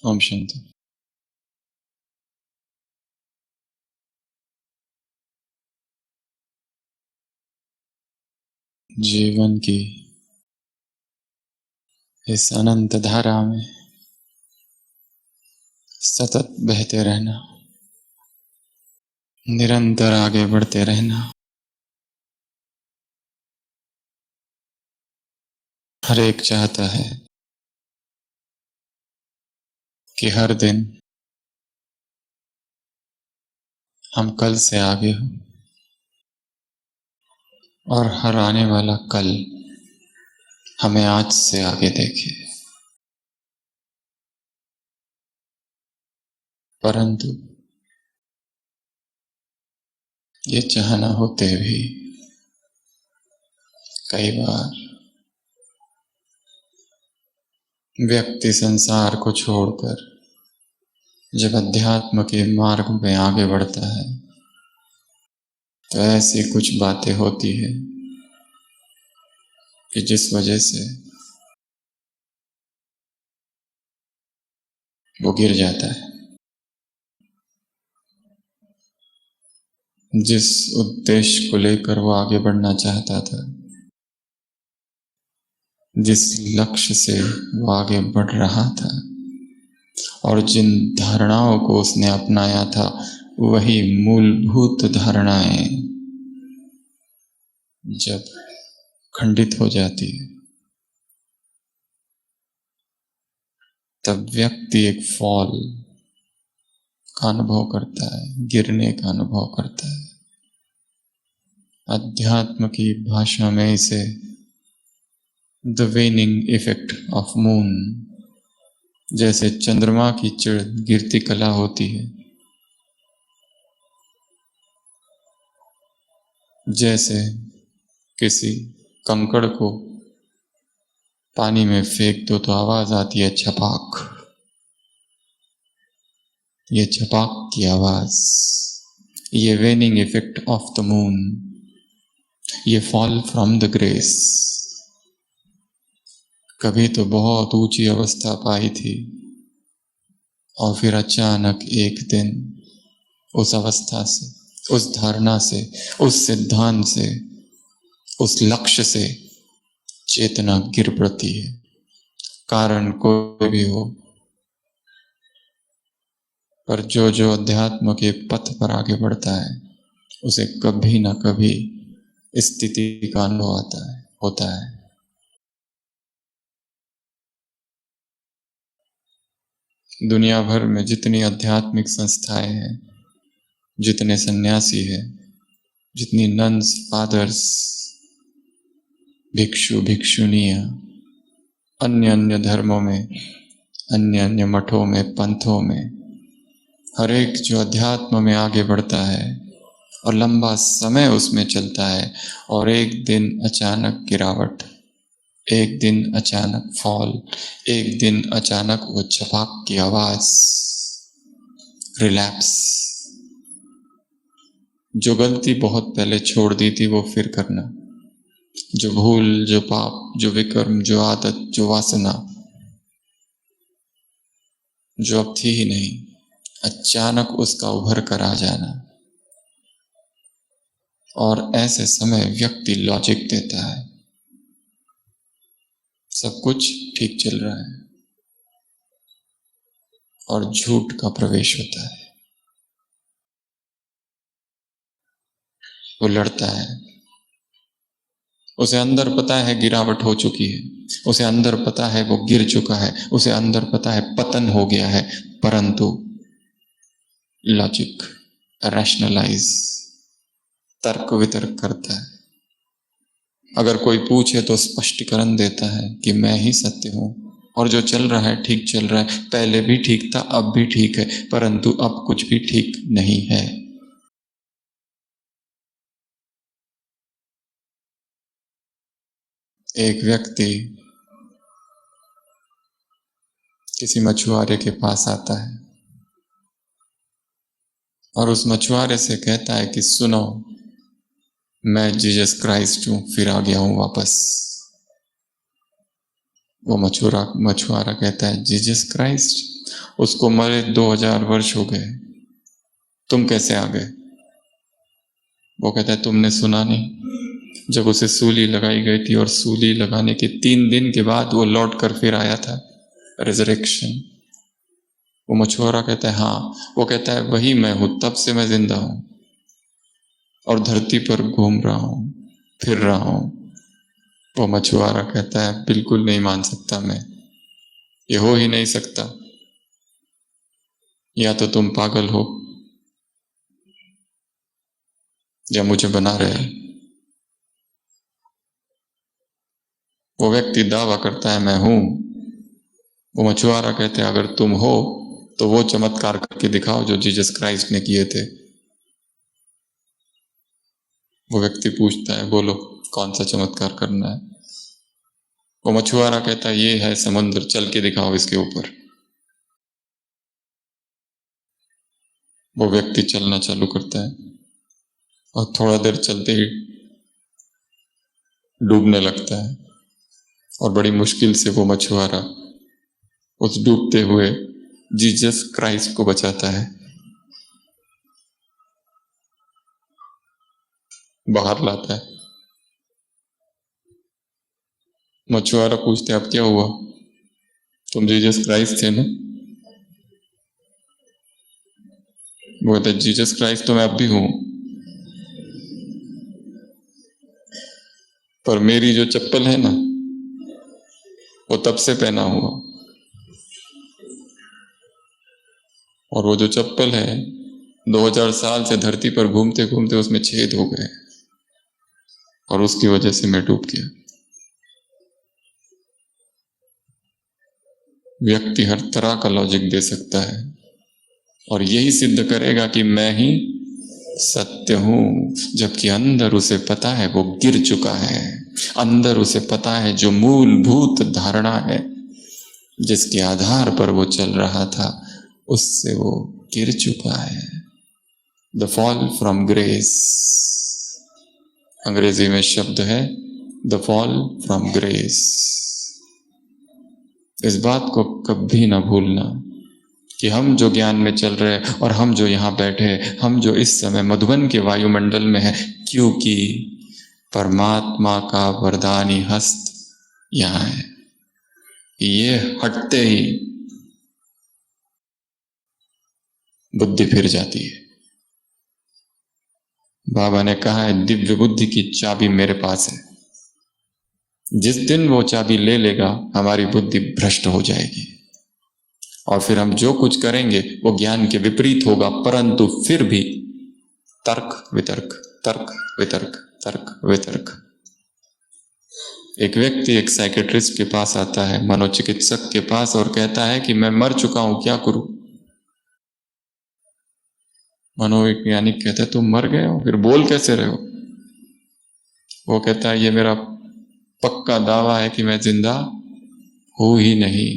ओम शांति। जीवन की इस अनंत धारा में सतत बहते रहना, निरंतर आगे बढ़ते रहना। हर एक चाहता है कि हर दिन हम कल से आगे हों और हर आने वाला कल हमें आज से आगे देखे। परंतु ये चाहना होते भी कई बार व्यक्ति संसार को छोड़कर जब अध्यात्म के मार्ग में आगे बढ़ता है तो ऐसी कुछ बातें होती है कि जिस वजह से वो गिर जाता है। जिस उद्देश्य को लेकर वो आगे बढ़ना चाहता था, जिस लक्ष्य से वो आगे बढ़ रहा था और जिन धारणाओं को उसने अपनाया था, वही मूलभूत धारणाएं जब खंडित हो जाती है तब व्यक्ति एक फॉल का अनुभव करता है, गिरने का अनुभव करता है। अध्यात्म की भाषा में इसे द वेनिंग इफेक्ट ऑफ मून, जैसे चंद्रमा की चिड़ गिरती कला होती है, जैसे किसी कंकड़ को पानी में फेंक दो तो आवाज आती है छपाक। ये छपाक की आवाज, ये वेनिंग इफेक्ट ऑफ द मून, ये फॉल फ्रॉम द ग्रेस कभी तो बहुत ऊंची अवस्था पाई थी और फिर अचानक एक दिन उस अवस्था से, उस धारणा से, उस सिद्धांत से, उस लक्ष्य से चेतना गिर पड़ती है। कारण कोई भी हो, पर जो जो अध्यात्म के पथ पर आगे बढ़ता है उसे कभी ना कभी स्थिति का अनुभव आता है, होता है। दुनिया भर में जितनी आध्यात्मिक संस्थाएं हैं, जितने सन्यासी हैं, जितनी नन्स, फादर्स, भिक्षु, भिक्षुनियां, अन्य अन्य धर्मों में, अन्य अन्य मठों में, पंथों में, हर एक जो अध्यात्म में आगे बढ़ता है और लंबा समय उसमें चलता है और एक दिन अचानक गिरावट, एक दिन अचानक फॉल, एक दिन अचानक वो छपाक की आवाज, रिलैप्स, जो गलती बहुत पहले छोड़ दी थी वो फिर करना, जो भूल, जो पाप, जो विकर्म, जो आदत, जो वासना जो अब थी ही नहीं, अचानक उसका उभर कर आ जाना। और ऐसे समय व्यक्ति लॉजिक देता है, सब कुछ ठीक चल रहा है, और झूठ का प्रवेश होता है। वो लड़ता है, उसे अंदर पता है गिरावट हो चुकी है, उसे अंदर पता है वो गिर चुका है, उसे अंदर पता है पतन हो गया है, परंतु लॉजिक, रैशनलाइज, तर्क वितर्क करता है। अगर कोई पूछे तो स्पष्टीकरण देता है कि मैं ही सत्य हूं और जो चल रहा है ठीक चल रहा है, पहले भी ठीक था, अब भी ठीक है, परंतु अब कुछ भी ठीक नहीं है। एक व्यक्ति किसी मछुआरे के पास आता है और उस मछुआरे से कहता है कि सुनो, मैं जीसस क्राइस्ट हूं, फिर आ गया हूं वापस। वो मछुआरा कहता है जीसस क्राइस्ट, उसको मरे 2000 वर्ष हो गए, तुम कैसे आ गए? वो कहता है तुमने सुना नहीं, जब उसे सूली लगाई गई थी और सूली लगाने के 3 दिन के बाद वो लौट कर फिर आया था, रिजरेक्शन। वो मछुआरा कहता है हाँ। वो कहता है वही मैं हूं, तब से मैं जिंदा हूं और धरती पर घूम रहा हूं, फिर रहा हूं। वो मछुआरा कहता है बिल्कुल नहीं मान सकता मैं, ये हो ही नहीं सकता, या तो तुम पागल हो या मुझे बना रहे। वो व्यक्ति दावा करता है मैं हूं। वो मछुआरा कहते हैं अगर तुम हो तो वो चमत्कार करके दिखाओ जो जीसस क्राइस्ट ने किए थे। वो व्यक्ति पूछता है बोलो कौन सा चमत्कार करना है? वो मछुआरा कहता है ये है समुद्र, चल के दिखाओ इसके ऊपर। वो व्यक्ति चलना चालू करता है और थोड़ा देर चलते ही डूबने लगता है और बड़ी मुश्किल से वो मछुआरा उस डूबते हुए जीसस क्राइस्ट को बचाता है, बाहर लाता है। मछुआरा पूछते अब क्या हुआ? तुम जीसस क्राइस्ट थे ना? वो कहता है जीसस क्राइस्ट तो मैं अब भी हूं, पर मेरी जो चप्पल है ना वो तब से पहना हुआ, और वो जो चप्पल है 2000 साल से धरती पर घूमते घूमते उसमें छेद हो गए और उसकी वजह से मैं डूब गया। व्यक्ति हर तरह का लॉजिक दे सकता है और यही सिद्ध करेगा कि मैं ही सत्य हूं, जबकि अंदर उसे पता है वो गिर चुका है। अंदर उसे पता है जो मूलभूत धारणा है जिसके आधार पर वो चल रहा था उससे वो गिर चुका है। द फॉल फ्रॉम ग्रेस, अंग्रेजी में शब्द है द फॉल फ्रॉम ग्रेस। इस बात को कभी ना भूलना कि हम जो ज्ञान में चल रहे हैं और हम जो यहाँ बैठे, हम जो इस समय मधुबन के वायुमंडल में है, क्योंकि परमात्मा का वरदानी हस्त यहाँ है। ये हटते ही बुद्धि फिर जाती है। बाबा ने कहा है दिव्य बुद्धि की चाबी मेरे पास है, जिस दिन वो चाबी ले लेगा हमारी बुद्धि भ्रष्ट हो जाएगी और फिर हम जो कुछ करेंगे वो ज्ञान के विपरीत होगा, परंतु फिर भी तर्क वितर्क, तर्क वितर्क, तर्क वितर्क। एक व्यक्ति एक साइकेट्रिस्ट के पास आता है, मनोचिकित्सक के पास, और कहता है कि मैं मर चुका हूं, क्या करूं? मनोवैज्ञानिक कहता है तुम मर गए हो, फिर बोल कैसे रहे हो? वो कहता है ये मेरा पक्का दावा है कि मैं जिंदा हूं ही नहीं।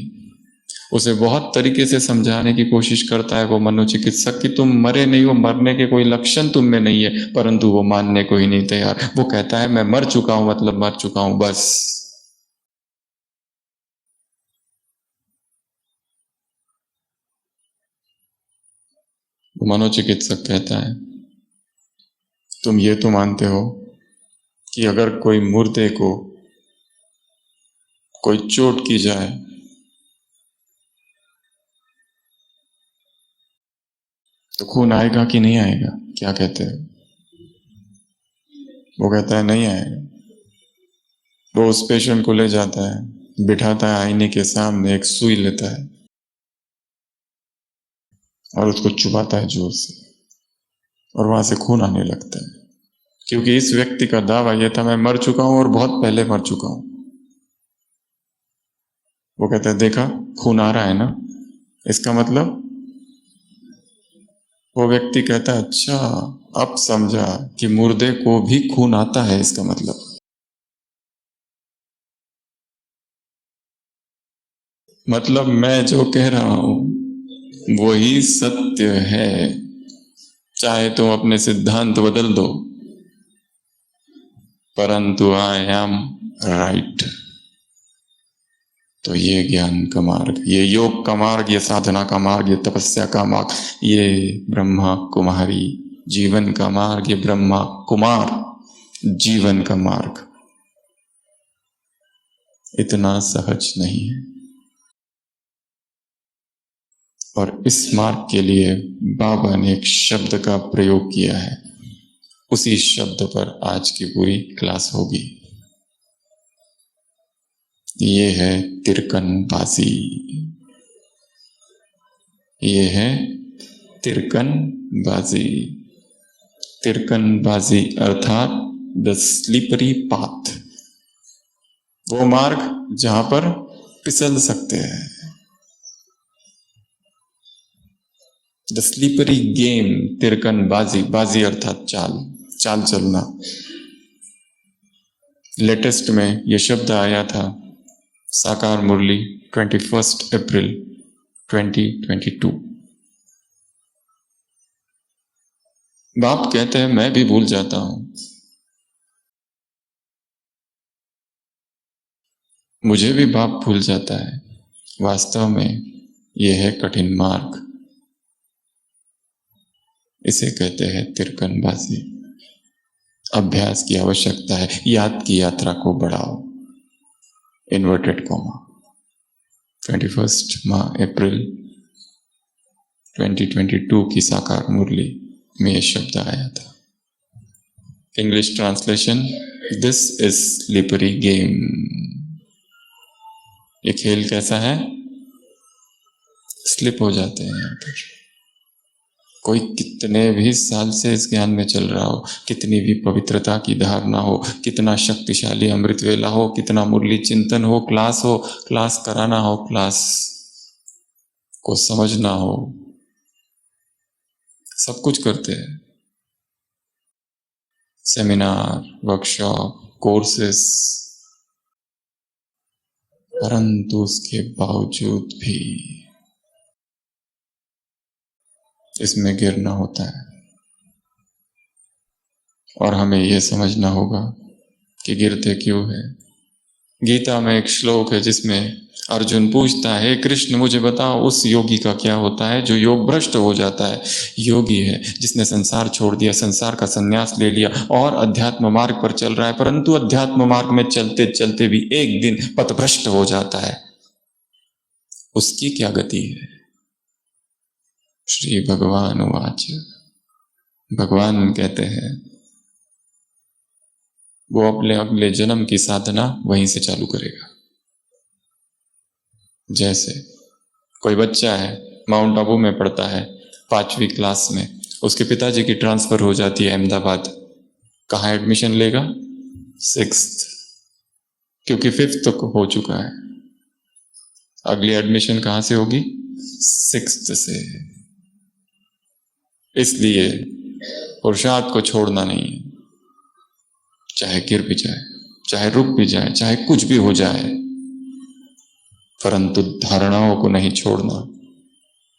उसे बहुत तरीके से समझाने की कोशिश करता है वो मनोचिकित्सक कि तुम मरे नहीं हो, मरने के कोई लक्षण तुम में नहीं है, परंतु वो मानने को ही नहीं तैयार। वो कहता है मैं मर चुका हूं मतलब मर चुका हूं बस। वो मनोचिकित्सक कहता है तुम ये तो मानते हो कि अगर कोई मुर्दे को कोई चोट की जाए तो खून आएगा कि नहीं आएगा? क्या कहते हैं? वो कहता है नहीं आएगा। वो उस पेशेंट को ले जाता है, बिठाता है आईने के सामने, एक सुई लेता है और उसको चुभाता है जोर से और वहां से खून आने लगता है, क्योंकि इस व्यक्ति का दावा यह था मैं मर चुका हूं और बहुत पहले मर चुका हूं। वो कहता है देखा खून आ रहा है ना, इसका मतलब। वो व्यक्ति कहता है अच्छा अब समझा कि मुर्दे को भी खून आता है, इसका मतलब मैं जो कह रहा हूं वही सत्य है, चाहे तुम अपने सिद्धांत बदल दो, परंतु आई एम राइट। तो ये ज्ञान का मार्ग, ये योग का मार्ग, ये साधना का मार्ग, ये तपस्या का मार्ग, ये ब्रह्मा कुमारी जीवन का मार्ग, ये ब्रह्मा कुमार जीवन का मार्ग इतना सहज नहीं है। और इस मार्ग के लिए बाबा ने एक शब्द का प्रयोग किया है, उसी शब्द पर आज की पूरी क्लास होगी। ये है तिरकनबाजी, ये है तिरकनबाजी। तिरकनबाजी अर्थात द स्लिपरी पाथ, वो मार्ग जहां पर फिसल सकते हैं। द स्लीपरी गेम, तिरकनबाजी, बाजी अर्थात चाल, चाल चलना। लेटेस्ट में यह शब्द आया था साकार मुरली 21 अप्रैल 2022। बाप कहते हैं मैं भी भूल जाता हूं, मुझे भी बाप भूल जाता है। वास्तव में यह है कठिन मार्ग, इसे कहते हैं तिरकनबाजी। अभ्यास की आवश्यकता है, याद की यात्रा को बढ़ाओ। इन्वर्टेड कॉमा 21 अप्रैल 2022 की साकार मुरली में यह शब्द आया था। English translation, this is slippery game. ये खेल कैसा है? स्लिप हो जाते हैं यहां पर। कोई कितने भी साल से इस ज्ञान में चल रहा हो, कितनी भी पवित्रता की धारणा हो, कितना शक्तिशाली अमृत वेला हो, कितना मुरली चिंतन हो, क्लास कराना हो, क्लास को समझना हो, सब कुछ करते हैं, सेमिनार, वर्कशॉप, कोर्सेस, परंतु उसके बावजूद भी इसमें गिरना होता है। और हमें यह समझना होगा कि गिरते क्यों है। गीता में एक श्लोक है जिसमें अर्जुन पूछता है, कृष्ण मुझे बताओ उस योगी का क्या होता है जो योग भ्रष्ट हो जाता है। योगी है जिसने संसार छोड़ दिया, संसार का संन्यास ले लिया और अध्यात्म मार्ग पर चल रहा है, परंतु अध्यात्म मार्ग में चलते चलते भी एक दिन पथभ्रष्ट हो जाता है। उसकी क्या गति है? श्री भगवान वाच, भगवान कहते हैं वो अपने अगले जन्म की साधना वहीं से चालू करेगा। जैसे कोई बच्चा है, माउंट आबू में पढ़ता है, 5वीं क्लास में, उसके पिताजी की ट्रांसफर हो जाती है अहमदाबाद। कहाँ एडमिशन लेगा? 6th, क्योंकि 5th तक हो चुका है। अगली एडमिशन कहां से होगी? 6th से। इसलिए पुरुषार्थ को छोड़ना नहीं है, चाहे गिर भी जाए, चाहे रुक भी जाए, चाहे कुछ भी हो जाए, परंतु धारणाओं को नहीं छोड़ना।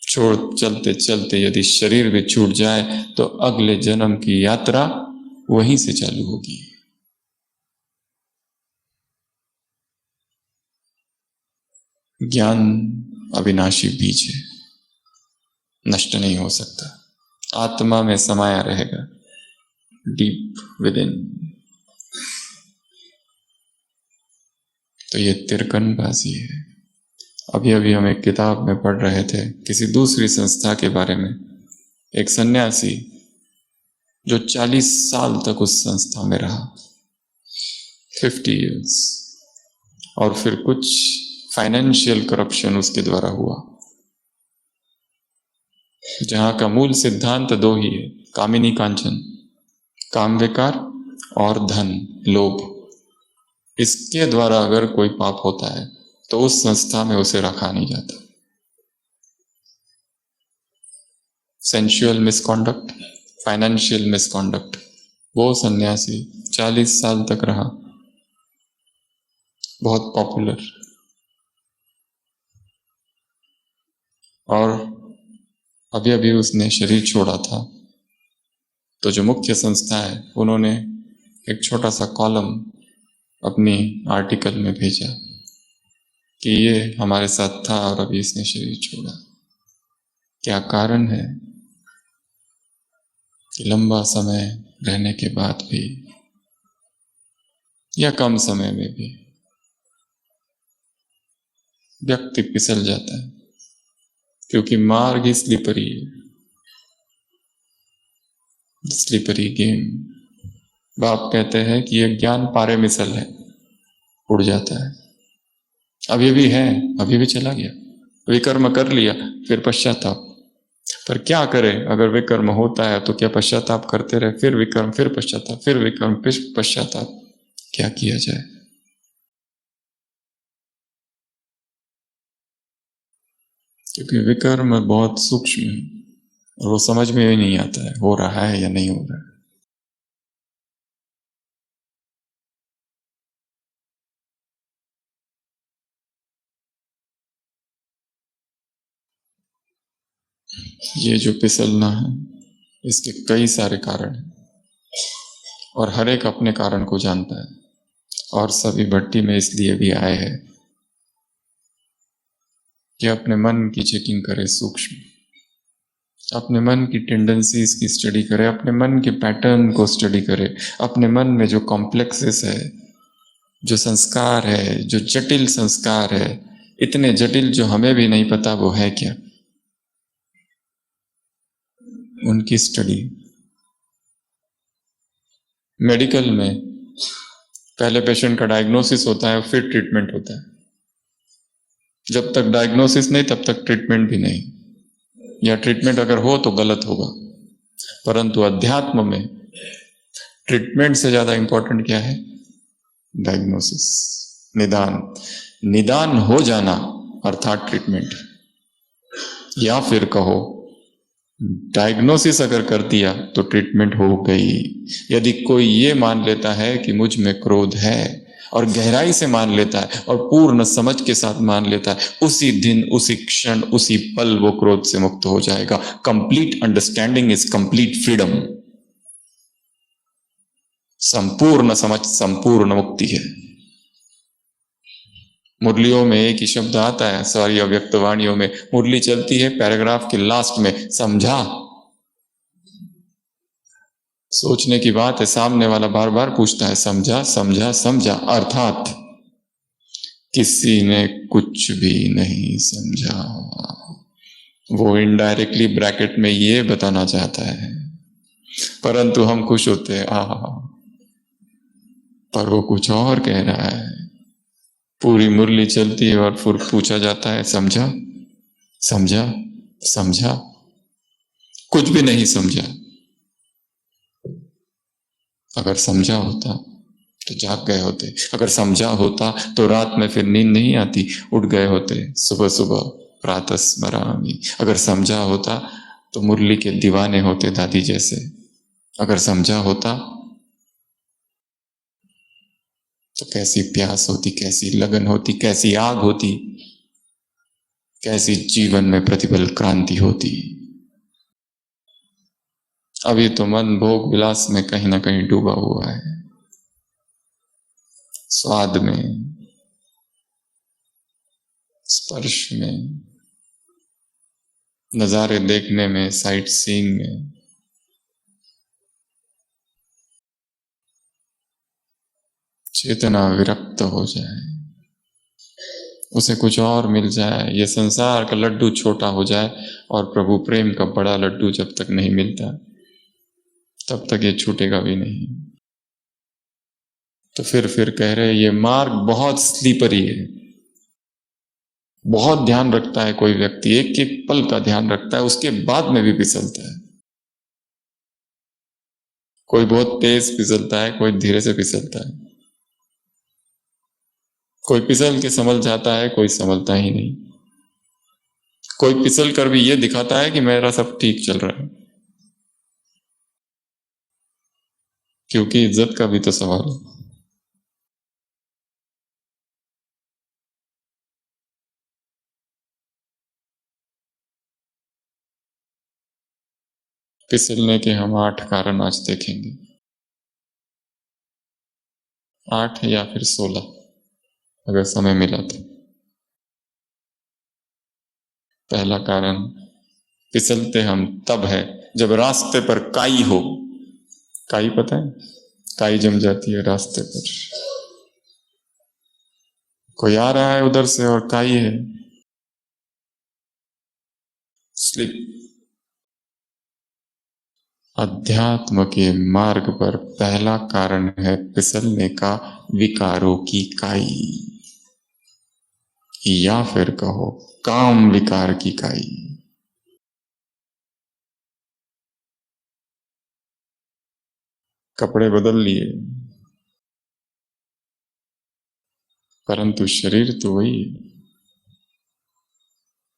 चलते चलते यदि शरीर भी छूट जाए तो अगले जन्म की यात्रा वहीं से चालू होगी। ज्ञान अविनाशी बीज है, नष्ट नहीं हो सकता, आत्मा में समाया रहेगा, डीप विद इन। तो ये तिरकनबाजी है। अभी अभी हम एक किताब में पढ़ रहे थे किसी दूसरी संस्था के बारे में, एक सन्यासी जो 40 साल तक उस संस्था में रहा, 50 years, और फिर कुछ फाइनेंशियल करप्शन उसके द्वारा हुआ। जहां का मूल सिद्धांत दो ही है, कामिनी कांचन, काम विकार और धन लोभ। इसके द्वारा अगर कोई पाप होता है तो उस संस्था में उसे रखा नहीं जाता। सेंशुअल मिसकॉन्डक्ट, फाइनेंशियल मिसकॉन्डक्ट, वो सन्यासी 40 साल तक रहा, बहुत पॉपुलर, और अभी अभी उसने शरीर छोड़ा था। तो जो मुख्य संस्था है उन्होंने एक छोटा सा कॉलम अपनी आर्टिकल में भेजा कि ये हमारे साथ था और अभी इसने शरीर छोड़ा। क्या कारण है कि लंबा समय रहने के बाद भी या कम समय में भी व्यक्ति फिसल जाता है? क्योंकि मार्ग ही स्लिपरी है, स्लिपरी गेम। बाप कहते हैं कि यह ज्ञान पारे मिसल है, उड़ जाता है। अब ये भी है, अभी भी चला गया, विकर्म कर लिया, फिर पश्चाताप। पर क्या करें? अगर विकर्म होता है तो क्या पश्चाताप करते रहे, फिर विकर्म, फिर पश्चाताप, फिर विकर्म, फिर पश्चाताप? क्या किया जाए? क्योंकि विकर्म बहुत सूक्ष्म है और वो समझ में ही नहीं आता है हो रहा है या नहीं हो रहा है। ये जो फिसलना है, इसके कई सारे कारण हैं और हर एक अपने कारण को जानता है। और सभी भट्टी में इसलिए भी आए हैं कि अपने मन की चेकिंग करे, सूक्ष्म, अपने मन की टेंडेंसीज की स्टडी करे, अपने मन के पैटर्न को स्टडी करे, अपने मन में जो कॉम्प्लेक्सेस है, जो संस्कार है, जो जटिल संस्कार है, इतने जटिल जो हमें भी नहीं पता वो है क्या, उनकी स्टडी। मेडिकल में पहले पेशेंट का डायग्नोसिस होता है, फिर ट्रीटमेंट होता है। जब तक डायग्नोसिस नहीं तब तक ट्रीटमेंट भी नहीं, या ट्रीटमेंट अगर हो तो गलत होगा। परंतु अध्यात्म में ट्रीटमेंट से ज्यादा इंपॉर्टेंट क्या है? डायग्नोसिस, निदान। निदान हो जाना अर्थात ट्रीटमेंट, या फिर कहो डायग्नोसिस अगर कर दिया तो ट्रीटमेंट हो गई। यदि कोई ये मान लेता है कि मुझ में क्रोध है और गहराई से मान लेता है और पूर्ण समझ के साथ मान लेता है, उसी दिन, उसी क्षण, उसी पल वो क्रोध से मुक्त हो जाएगा। Complete understanding is complete freedom. संपूर्ण समझ संपूर्ण मुक्ति है। मुरलियों में एक ही शब्द आता है, सारी अव्यक्त वाणियों में मुरली चलती है, पैराग्राफ के लास्ट में समझा। सोचने की बात है, सामने वाला बार बार पूछता है समझा समझा समझा, अर्थात किसी ने कुछ भी नहीं समझा। वो इनडायरेक्टली ब्रैकेट में ये बताना चाहता है, परंतु हम खुश होते हैं पर वो कुछ और कह रहा है। पूरी मुरली चलती है और फिर पूछा जाता है समझा समझा समझा, कुछ भी नहीं समझा। अगर समझा होता तो जाग गए होते, अगर समझा होता तो रात में फिर नींद नहीं आती, उठ गए होते सुबह सुबह, प्रातः स्मरामि। अगर समझा होता तो मुरली के दीवाने होते दादी जैसे। अगर समझा होता तो कैसी प्यास होती, कैसी लगन होती, कैसी आग होती, कैसी जीवन में प्रतिपल क्रांति होती। अभी तो मन भोग विलास में कहीं ना कहीं डूबा हुआ है, स्वाद में, स्पर्श में, नजारे देखने में, साइट सीइंग में। चेतना विरक्त हो जाए, उसे कुछ और मिल जाए, ये संसार का लड्डू छोटा हो जाए और प्रभु प्रेम का बड़ा लड्डू जब तक नहीं मिलता तब तक ये छूटेगा भी नहीं। तो फिर कह रहे ये मार्ग बहुत स्लीपरी है, बहुत ध्यान रखता है कोई व्यक्ति, एक एक पल का ध्यान रखता है, उसके बाद में भी फिसलता है। कोई बहुत तेज फिसलता है, कोई धीरे से फिसलता है, कोई फिसल के संभल जाता है, कोई संभलता ही नहीं। कोई फिसल कर भी ये दिखाता है कि मेरा सब ठीक चल रहा है, क्योंकि इज्जत का भी तो सवाल है। फिसलने के हम 8 कारण आज देखेंगे, 8 या फिर 16 अगर समय मिला तो। पहला कारण फिसलते हम तब है जब रास्ते पर काई हो। काई पता है? काई जम जाती है रास्ते पर। कोई आ रहा है उधर से और काई है, स्लिप। अध्यात्म के मार्ग पर पहला कारण है फिसलने का विकारों की काई, या फिर कहो काम विकार की काई। कपड़े बदल लिए परंतु शरीर तो वही है।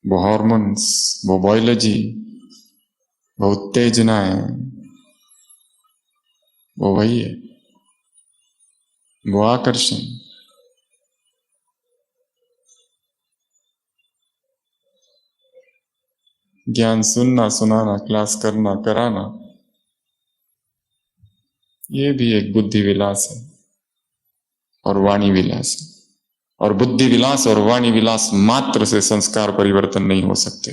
वो हॉर्मोन्स, वो बायोलॉजी, वो उत्तेजनाएं, वो वही है, वो आकर्षण। ज्ञान सुनना, सुनाना, क्लास करना, कराना, ये भी एक बुद्धि विलास है और वाणी विलास है। और बुद्धि विलास और वाणी विलास मात्र से संस्कार परिवर्तन नहीं हो सकते।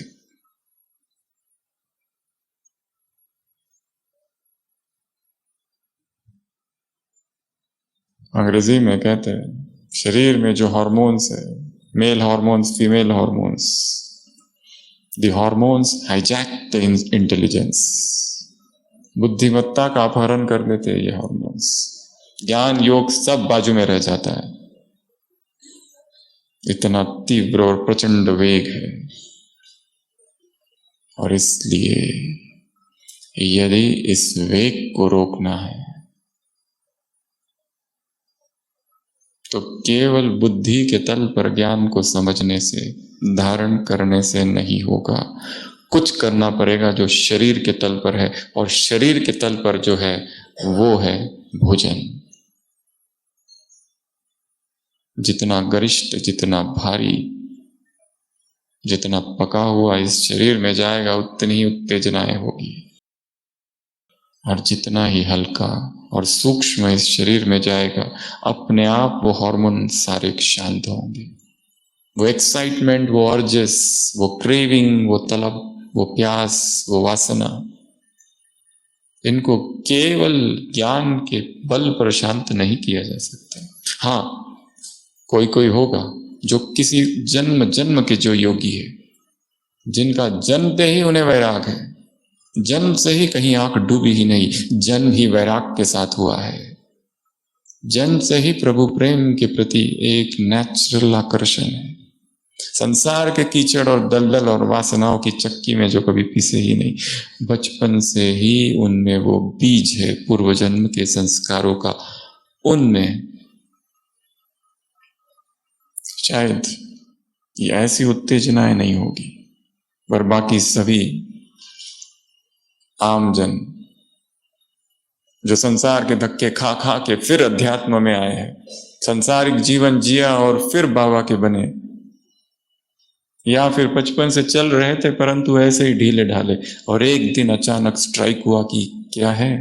अंग्रेजी में कहते हैं शरीर में जो हार्मोन्स है, male hormones, female hormones, the hormones hijack the intelligence. बुद्धिमत्ता का अपहरण कर देते हैं ये हार्मोन्स। ज्ञान योग सब बाजू में रह जाता है, इतना तीव्र और प्रचंड वेग है। और इसलिए यदि इस वेग को रोकना है तो केवल बुद्धि के तल पर ज्ञान को समझने से, धारण करने से नहीं होगा। कुछ करना पड़ेगा जो शरीर के तल पर है, और शरीर के तल पर जो है वो है भोजन। जितना गरिष्ठ, जितना भारी, जितना पका हुआ इस शरीर में जाएगा उतनी ही उत्तेजनाएं होगी, और जितना ही हल्का और सूक्ष्म इस शरीर में जाएगा अपने आप वो हार्मोन सारे शांत होंगे। वो एक्साइटमेंट, वो अर्जस, वो क्रेविंग, वो तलब, वो प्यास, वो वासना, इनको केवल ज्ञान के बल पर शांत नहीं किया जा सकता। हाँ, कोई कोई होगा जो किसी जन्म जन्म के जो योगी है, जिनका जन्मते ही उन्हें वैराग है, जन्म से ही कहीं आंख डूबी ही नहीं, जन्म ही वैराग के साथ हुआ है। जन्म से ही प्रभु प्रेम के प्रति एक नेचुरल आकर्षण है। संसार के कीचड़ और दलदल और वासनाओं की चक्की में जो कभी पीसे ही नहीं, बचपन से ही उनमें वो बीज है पूर्व जन्म के संस्कारों का। उनमें शायद ये ऐसी उत्तेजनाएं नहीं होगी, पर बाकी सभी आमजन जो संसार के धक्के खा खा के फिर अध्यात्म में आए हैं, संसारिक जीवन जिया और फिर बाबा के बने, या फिर बचपन से चल रहे थे परंतु ऐसे ही ढीले ढाले, और एक दिन अचानक स्ट्राइक हुआ कि क्या है,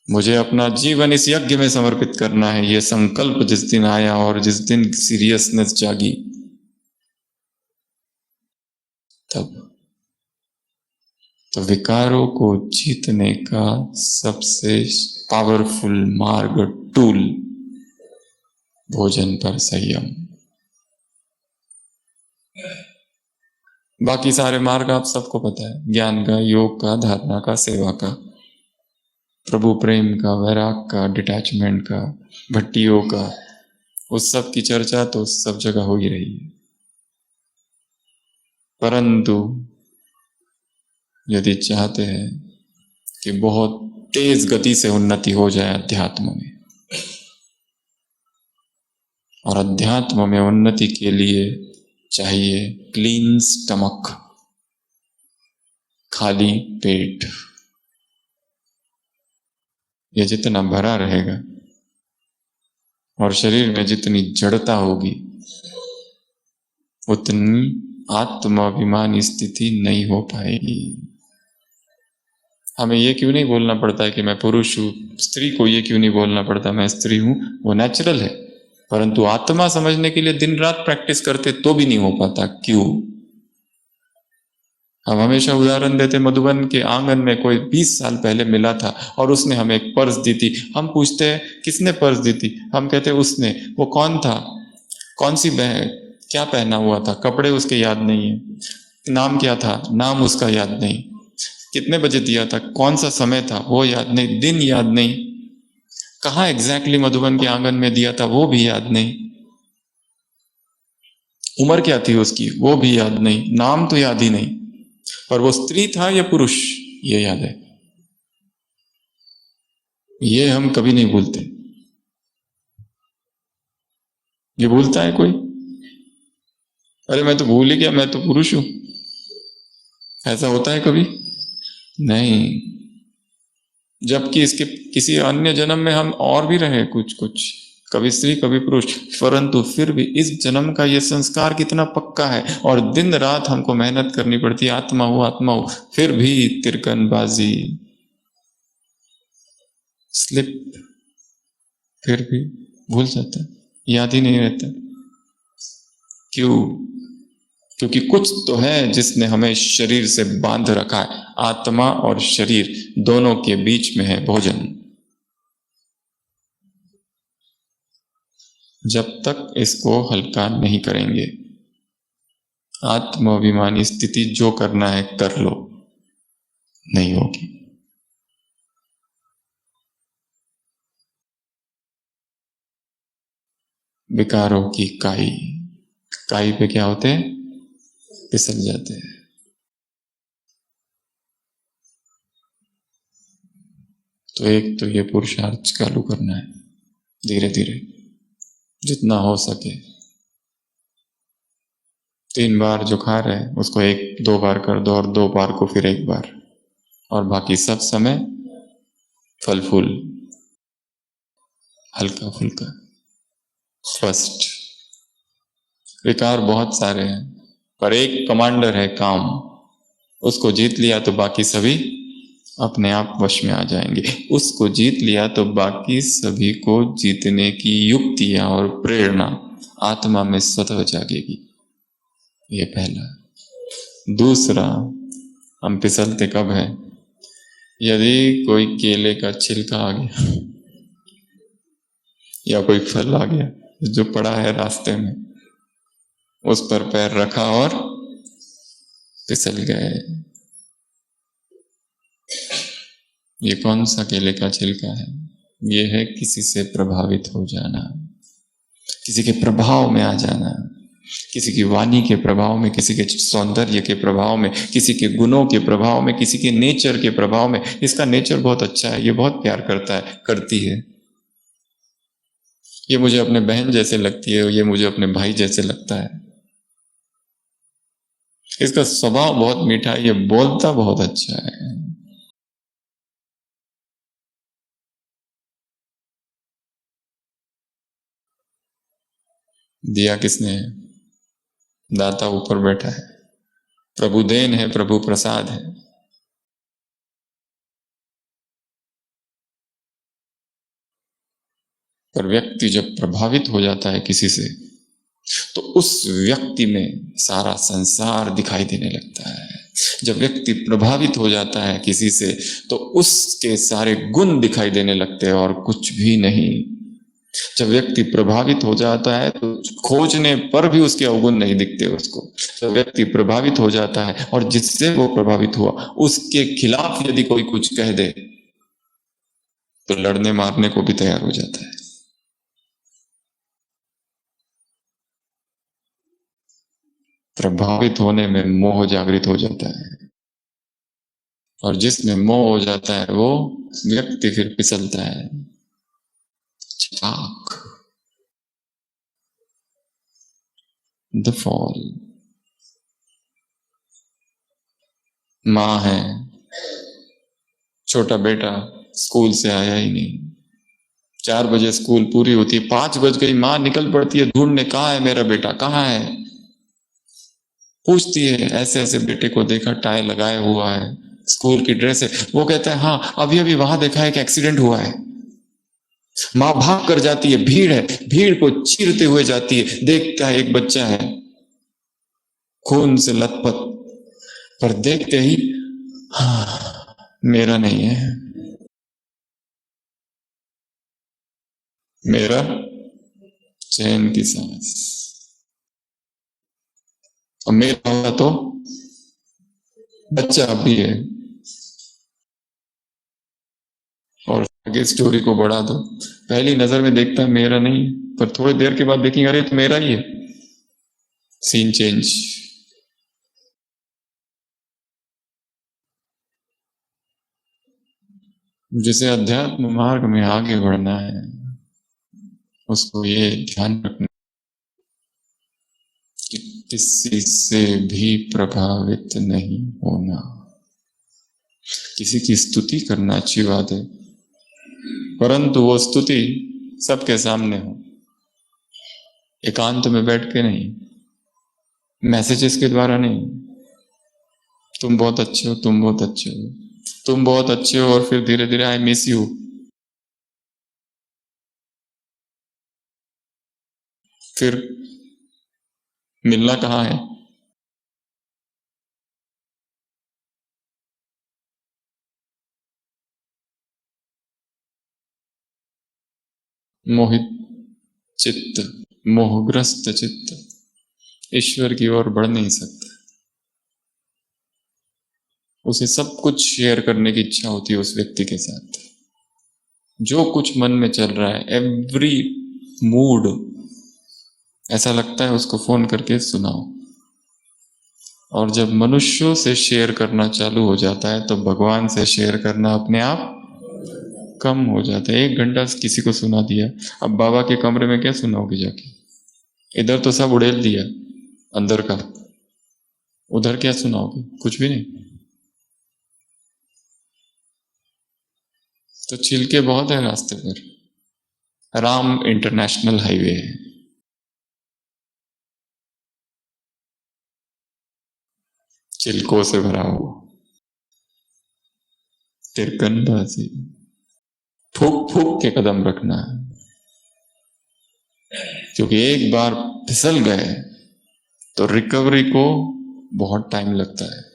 मुझे अपना जीवन इस यज्ञ में समर्पित करना है। ये संकल्प जिस दिन आया और जिस दिन सीरियसनेस जागी, तब तो विकारों को जीतने का सबसे पावरफुल मार्ग, टूल, भोजन पर संयम। बाकी सारे मार्ग आप सबको पता है, ज्ञान का, योग का, धारणा का, सेवा का, प्रभु प्रेम का, वैराग का, डिटैचमेंट का, भट्टियों का, उस सब की चर्चा तो सब जगह हो ही रही है। परंतु यदि चाहते हैं कि बहुत तेज गति से उन्नति हो जाए अध्यात्म में, और अध्यात्म में उन्नति के लिए चाहिए क्लीन स्टमक, खाली पेट। ये जितना भरा रहेगा और शरीर में जितनी जड़ता होगी उतनी आत्माभिमानी स्थिति नहीं हो पाएगी। हमें ये क्यों नहीं बोलना पड़ता है कि मैं पुरुष हूं, स्त्री को ये क्यों नहीं बोलना पड़ता मैं स्त्री हूं, वो नेचुरल है। परंतु आत्मा समझने के लिए दिन रात प्रैक्टिस करते तो भी नहीं हो पाता। क्यों? हम हमेशा उदाहरण देते, मधुबन के आंगन में कोई 20 साल पहले मिला था और उसने हमें एक पर्स दी थी। हम पूछते हैं किसने पर्स दी थी, हम कहते हैं उसने। वो कौन था, कौन सी बैग, क्या पहना हुआ था, कपड़े उसके याद नहीं है, नाम क्या था, नाम उसका याद नहीं, कितने बजे दिया था, कौन सा समय था वो याद नहीं, दिन याद नहीं, कहाँ एग्जैक्टली मधुबन के आंगन में दिया था वो भी याद नहीं, उम्र क्या थी उसकी वो भी याद नहीं, नाम तो याद ही नहीं, पर वो स्त्री था या पुरुष ये याद है। ये हम कभी नहीं भूलते। ये भूलता है कोई? अरे मैं तो भूल ही गया, मैं तो पुरुष हूं। ऐसा होता है कभी? नहीं। जबकि इसके किसी अन्य जन्म में हम और भी रहे कुछ कुछ, कभी स्त्री कभी पुरुष, परंतु फिर भी इस जन्म का ये संस्कार कितना पक्का है और दिन रात हमको मेहनत करनी पड़ती है, आत्मा हो आत्मा हो, फिर भी तिरकनबाजी, स्लिप, फिर भी भूल जाता है, याद ही नहीं रहता। क्यों? क्योंकि कुछ तो है जिसने हमें शरीर से बांध रखा है। आत्मा और शरीर दोनों के बीच में है भोजन। जब तक इसको हल्का नहीं करेंगे, आत्माभिमानी स्थिति जो करना है कर लो, नहीं होगी। विकारों की काई, काई पे क्या होते हैं, फिसल जाते हैं। तो एक तो ये पुरुषार्थ चालू करना है धीरे धीरे, जितना हो सके। 3 बार जो खा रहे हैं उसको 1-2 बार कर दो और 2 बार को फिर 1 बार, और बाकी सब समय फल फूल, हल्का फुल्का। फर्स्ट, विकार बहुत सारे हैं पर एक कमांडर है काम, उसको जीत लिया तो बाकी सभी अपने आप वश में आ जाएंगे। उसको जीत लिया तो बाकी सभी को जीतने की युक्तियां और प्रेरणा आत्मा में स्वतः जागेगी। ये पहला। दूसरा, हम फिसलते कब है, यदि कोई केले का छिलका आ गया या कोई फल आ गया जो पड़ा है रास्ते में, उस पर पैर रखा और फिसल गए। ये कौन सा केले का छिलका है? ये है किसी से प्रभावित हो जाना, किसी के प्रभाव में आ जाना, किसी की वाणी के प्रभाव में, किसी के सौंदर्य के प्रभाव में, किसी के गुणों के प्रभाव में, किसी के नेचर के प्रभाव में। इसका नेचर बहुत अच्छा है, ये बहुत प्यार करता है, करती है, ये मुझे अपने बहन जैसे लगती है, ये मुझे अपने भाई जैसे लगता है, इसका स्वभाव बहुत मीठा है, ये बोलता बहुत अच्छा है। दिया किसने है? दाता ऊपर बैठा है, प्रभु देन है, प्रभु प्रसाद है। पर व्यक्ति जब प्रभावित हो जाता है किसी से, तो उस व्यक्ति में सारा संसार दिखाई देने लगता है। जब व्यक्ति प्रभावित हो जाता है किसी से, तो उसके सारे गुण दिखाई देने लगते हैं और कुछ भी नहीं। जब व्यक्ति प्रभावित हो जाता है तो खोजने पर भी उसके अवगुण नहीं दिखते उसको। जब व्यक्ति प्रभावित हो जाता है और जिससे वो प्रभावित हुआ उसके खिलाफ यदि कोई कुछ कह दे तो लड़ने मारने को भी तैयार हो जाता है। प्रभावित होने में मोह जागृत हो जाता है, और जिसमें मोह हो जाता है वो व्यक्ति फिर फिसलता है। चाक, द फॉल। माँ है, छोटा बेटा स्कूल से आया ही नहीं, 4 बजे स्कूल पूरी होती है, 5 बज गई, माँ निकल पड़ती है ढूंढने, कहाँ है मेरा बेटा, कहाँ है। पूछती है, ऐसे ऐसे बेटे को देखा, टाई लगाया हुआ है, स्कूल की ड्रेस है। वो कहता है हाँ अभी अभी वहां देखा है कि एक्सीडेंट हुआ है। माँ भाग कर जाती है, भीड़ है, भीड़ को चीरते हुए जाती है, देखता है एक बच्चा है खून से लथपथ, पर देखते ही हाँ, मेरा नहीं है, मेरा चैन की सांस। और मेरा होगा तो बच्चा भी है। और आगे स्टोरी को बढ़ा दो, पहली नजर में देखता है मेरा नहीं, पर थोड़ी देर के बाद देखेंगे अरे तो मेरा ही है। Scene change. जिसे अध्यात्म मार्ग में आगे बढ़ना है उसको ये ध्यान रखना कि किसी से भी प्रभावित नहीं होना। किसी की स्तुति करना अच्छी बात है, परंतु वो स्तुति सबके सामने हो, एकांत में बैठ के नहीं, मैसेजेस के द्वारा नहीं। तुम बहुत अच्छे हो, तुम बहुत अच्छे हो, तुम बहुत अच्छे हो, और फिर धीरे धीरे आई मिस यू। फिर मिलना कहाँ है? मोहित चित्त, मोहग्रस्त चित्त ईश्वर की ओर बढ़ नहीं सकता। उसे सब कुछ शेयर करने की इच्छा होती है उस व्यक्ति के साथ। जो कुछ मन में चल रहा है, एवरी मूड, ऐसा लगता है उसको फोन करके सुनाओ। और जब मनुष्यों से शेयर करना चालू हो जाता है तो भगवान से शेयर करना अपने आप कम हो जाता है। 1 घंटा किसी को सुना दिया, अब बाबा के कमरे में क्या सुनाओगे जाके? इधर तो सब उड़ेल दिया अंदर का, उधर क्या सुनाओगे? कुछ भी नहीं। तो छिलके बहुत है रास्ते पर। राम इंटरनेशनल हाईवे है, छिलकों से भरा हुआ, तिरकनबाजी, फूक फूक के कदम रखना है, क्योंकि एक बार फिसल गए तो रिकवरी को बहुत टाइम लगता है।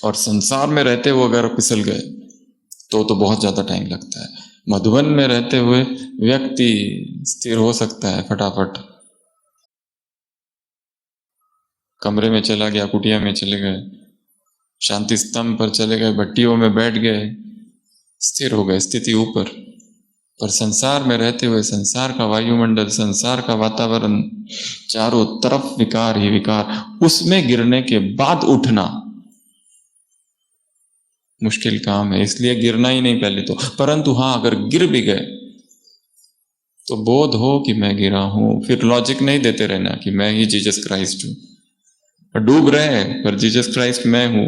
और संसार में रहते हुए अगर फिसल गए तो बहुत ज्यादा टाइम लगता है। मधुबन में रहते हुए व्यक्ति स्थिर हो सकता है फटाफट, कमरे में चला गया, कुटिया में चले गए, शांति स्तंभ पर चले गए, भट्टियों में बैठ गए, स्थिर हो गए, स्थिति ऊपर। पर संसार में रहते हुए संसार का वायुमंडल, संसार का वातावरण, चारों तरफ विकार ही विकार, उसमें गिरने के बाद उठना मुश्किल काम है। इसलिए गिरना ही नहीं पहले तो। परंतु हाँ, अगर गिर भी गए तो बोध हो कि मैं गिरा हूं, फिर लॉजिक नहीं देते रहना कि मैं ही जीसस क्राइस्ट हूं। डूब रहे हैं पर जीसस क्राइस्ट मैं हूं,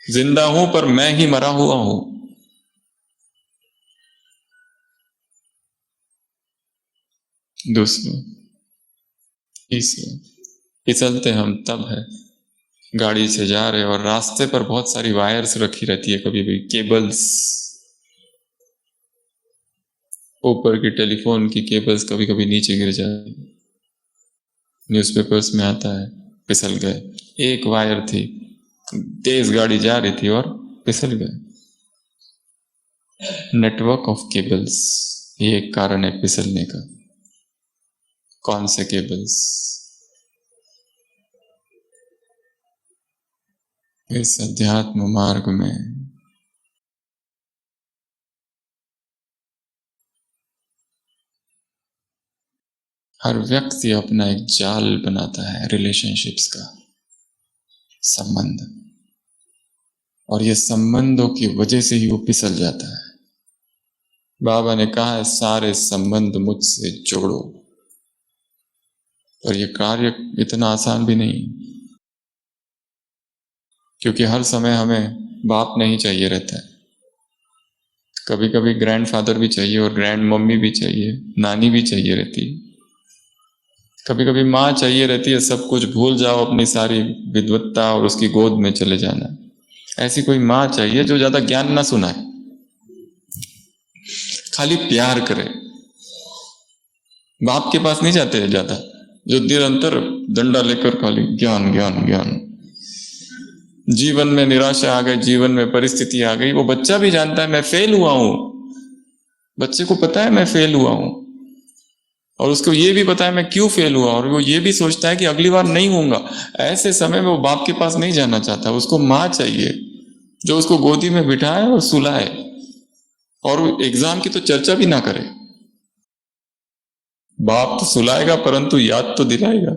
जिंदा हूं पर मैं ही मरा हुआ हूं। दूसरा तीसरा, फिसलते हम तब है गाड़ी से जा रहे और रास्ते पर बहुत सारी वायर्स रखी रहती है, कभी भी केबल्स, ऊपर की टेलीफोन की केबल्स कभी कभी नीचे गिर जाती, न्यूज़पेपर्स में आता है फिसल गए। एक वायर थी, तेज गाड़ी जा रही थी और फिसल गए। नेटवर्क ऑफ केबल्स, ये एक कारण है फिसलने का। कौन से केबल्स? इस अध्यात्म मार्ग में हर व्यक्ति अपना एक जाल बनाता है रिलेशनशिप्स का, संबंध, और ये संबंधों की वजह से ही वो फिसल जाता है। बाबा ने कहा है सारे संबंध मुझसे जोड़ो, और ये कार्य इतना आसान भी नहीं, क्योंकि हर समय हमें बाप नहीं चाहिए रहता है। कभी कभी ग्रैंडफादर भी चाहिए और ग्रैंड मम्मी भी चाहिए, नानी भी चाहिए रहती है, कभी कभी माँ चाहिए रहती है। सब कुछ भूल जाओ, अपनी सारी विद्वत्ता, और उसकी गोद में चले जाना। ऐसी कोई माँ चाहिए जो ज्यादा ज्ञान ना सुनाए, खाली प्यार करे। बाप के पास नहीं जाते ज्यादा, जो निरंतर डंडा लेकर खाली ज्ञान ज्ञान ज्ञान। जीवन में निराशा आ गई, जीवन में परिस्थिति आ गई, वो बच्चा भी जानता है मैं फेल हुआ हूं, बच्चे को पता है मैं फेल हुआ हूं, और उसको ये भी पता है मैं क्यों फेल हुआ, और वो ये भी सोचता है कि अगली बार नहीं होऊंगा। ऐसे समय में वो बाप के पास नहीं जाना चाहता, उसको माँ चाहिए जो उसको गोदी में बिठाए और सुलाए, और वो एग्जाम की तो चर्चा भी ना करे। बाप तो सुलाएगा परंतु याद तो दिलाएगा।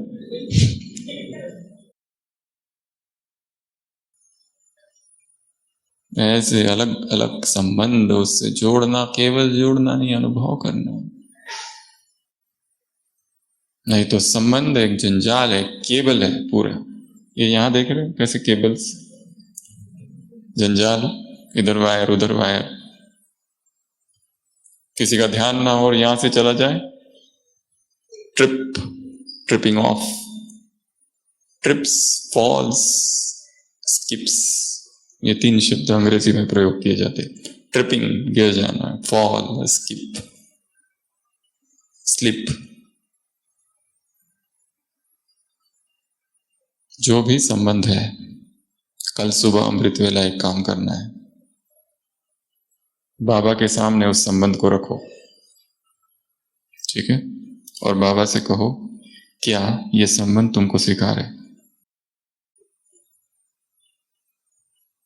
ऐसे अलग अलग संबंध उससे जोड़ना, केवल जोड़ना नहीं, अनुभव करना। नहीं तो संबंध एक जंजाल है, केबल है पूरा। ये यहां देख रहे हैं कैसे केबल्स, जंजाल, इधर वायर उधर वायर, किसी का ध्यान ना हो और यहां से चला जाए, tripping off, trips, falls, skips, ये 3 शब्द अंग्रेजी में प्रयोग किए जाते। ट्रिपिंग गिर जाना, फॉल, स्किप, स्लिप। जो भी संबंध है, कल सुबह अमृत वेला एक काम करना है, बाबा के सामने उस संबंध को रखो, ठीक है, और बाबा से कहो क्या ये संबंध तुमको स्वीकार है।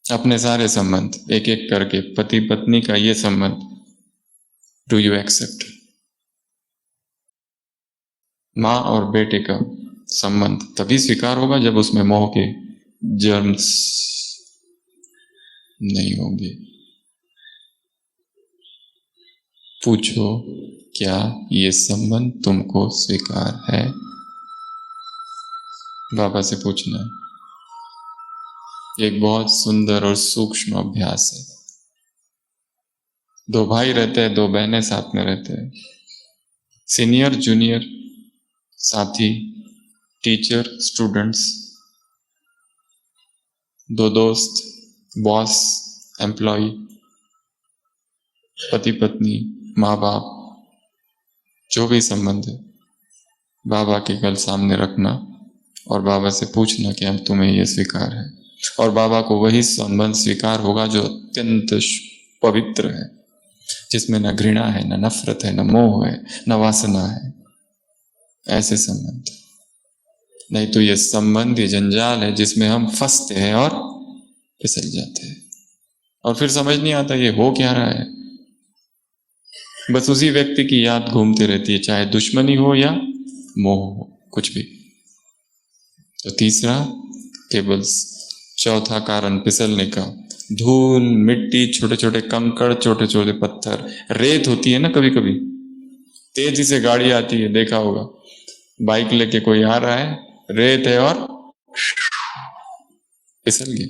अपने सारे संबंध एक एक करके, पति पत्नी का ये संबंध, डू यू एक्सेप्ट? माँ और बेटे का संबंध तभी स्वीकार होगा जब उसमें मोह के जर्म्स नहीं होंगे। पूछो क्या ये संबंध तुमको स्वीकार है? बाबा से पूछना है। एक बहुत सुंदर और सूक्ष्म अभ्यास है। 2 भाई रहते हैं, 2 बहनें साथ में रहते हैं, सीनियर जूनियर साथी, टीचर स्टूडेंट्स, 2 दोस्त, बॉस एम्प्लॉय, पति पत्नी, माँ बाप, जो भी संबंध है, बाबा के कल सामने रखना और बाबा से पूछना कि अब तुम्हें यह स्वीकार है। और बाबा को वही संबंध स्वीकार होगा जो अत्यंत पवित्र है, जिसमें न घृणा है, न नफरत है, न मोह है, न वासना है। ऐसे संबंध। नहीं तो ये संबंध, ये जंजाल है जिसमें हम फंसते हैं और फिसल जाते हैं, और फिर समझ नहीं आता ये हो क्या रहा है। बस उसी व्यक्ति की याद घूमती रहती है, चाहे दुश्मनी हो या मोह हो, कुछ भी। तो तीसरा केबल्स। चौथा कारण फिसलने का, धूल मिट्टी, छोटे छोटे कंकड़, छोटे छोटे पत्थर, रेत होती है ना, कभी कभी तेजी से गाड़ी आती है, देखा होगा, बाइक लेके कोई आ रहा है, रेत है और फिसल गई।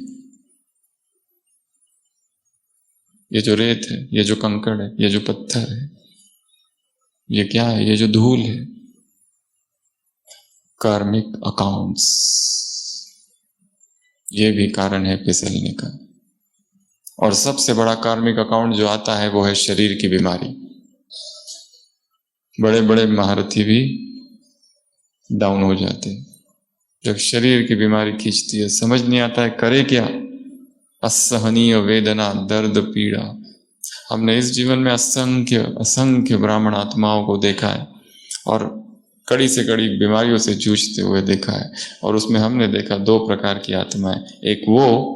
ये जो रेत है, ये जो कंकड़ है, ये जो पत्थर है, ये क्या है? ये जो धूल है, कार्मिक अकाउंट्स, ये भी कारण है फिसलने का। और सबसे बड़ा कार्मिक अकाउंट जो आता है वो है शरीर की बीमारी। बड़े बड़े महारथी भी डाउन हो जाते हैं जब शरीर की बीमारी खींचती है। समझ नहीं आता है करे क्या, असहनीय वेदना, दर्द, पीड़ा। हमने इस जीवन में असंख्य असंख्य ब्राह्मण आत्माओं को देखा है और कड़ी से कड़ी बीमारियों से जूझते हुए देखा है, और उसमें हमने देखा 2 प्रकार की आत्माएं। एक वो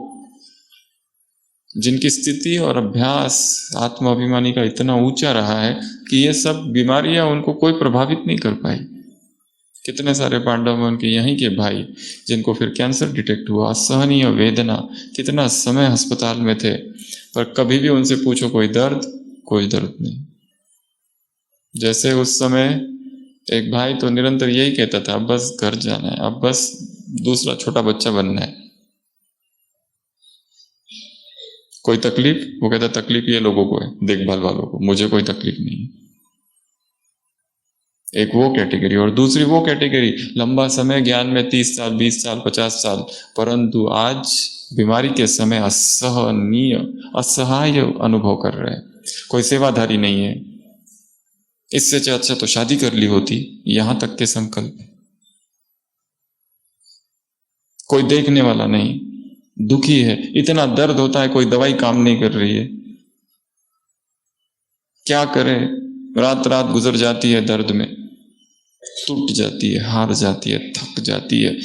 जिनकी स्थिति और अभ्यास आत्माभिमानी का इतना ऊंचा रहा है कि ये सब बीमारियां उनको कोई प्रभावित नहीं कर पाई। कितने सारे पांडव में उनके यहीं के भाई जिनको फिर कैंसर डिटेक्ट हुआ, असहनीय वेदना, कितना समय अस्पताल में थे, पर कभी भी उनसे पूछो कोई दर्द नहीं। जैसे उस समय एक भाई तो निरंतर यही कहता था, अब बस घर जाना है, अब बस दूसरा छोटा बच्चा बनना है। कोई तकलीफ, वो कहता तकलीफ ये लोगों को है, देखभाल वालों को, मुझे कोई तकलीफ नहीं है। एक वो कैटेगरी, और दूसरी वो कैटेगरी लंबा समय ज्ञान में 30 साल 20 साल 50 साल, परंतु आज बीमारी के समय असहनीय असहाय अनुभव कर रहे हैं, कोई सेवाधारी नहीं है। इससे अच्छा तो शादी कर ली होती, यहां तक के संकल्प। कोई देखने वाला नहीं, दुखी है, इतना दर्द होता है, कोई दवाई काम नहीं कर रही है, क्या करे? रात रात गुजर जाती है दर्द में, टूट जाती है, हार जाती है, थक जाती है,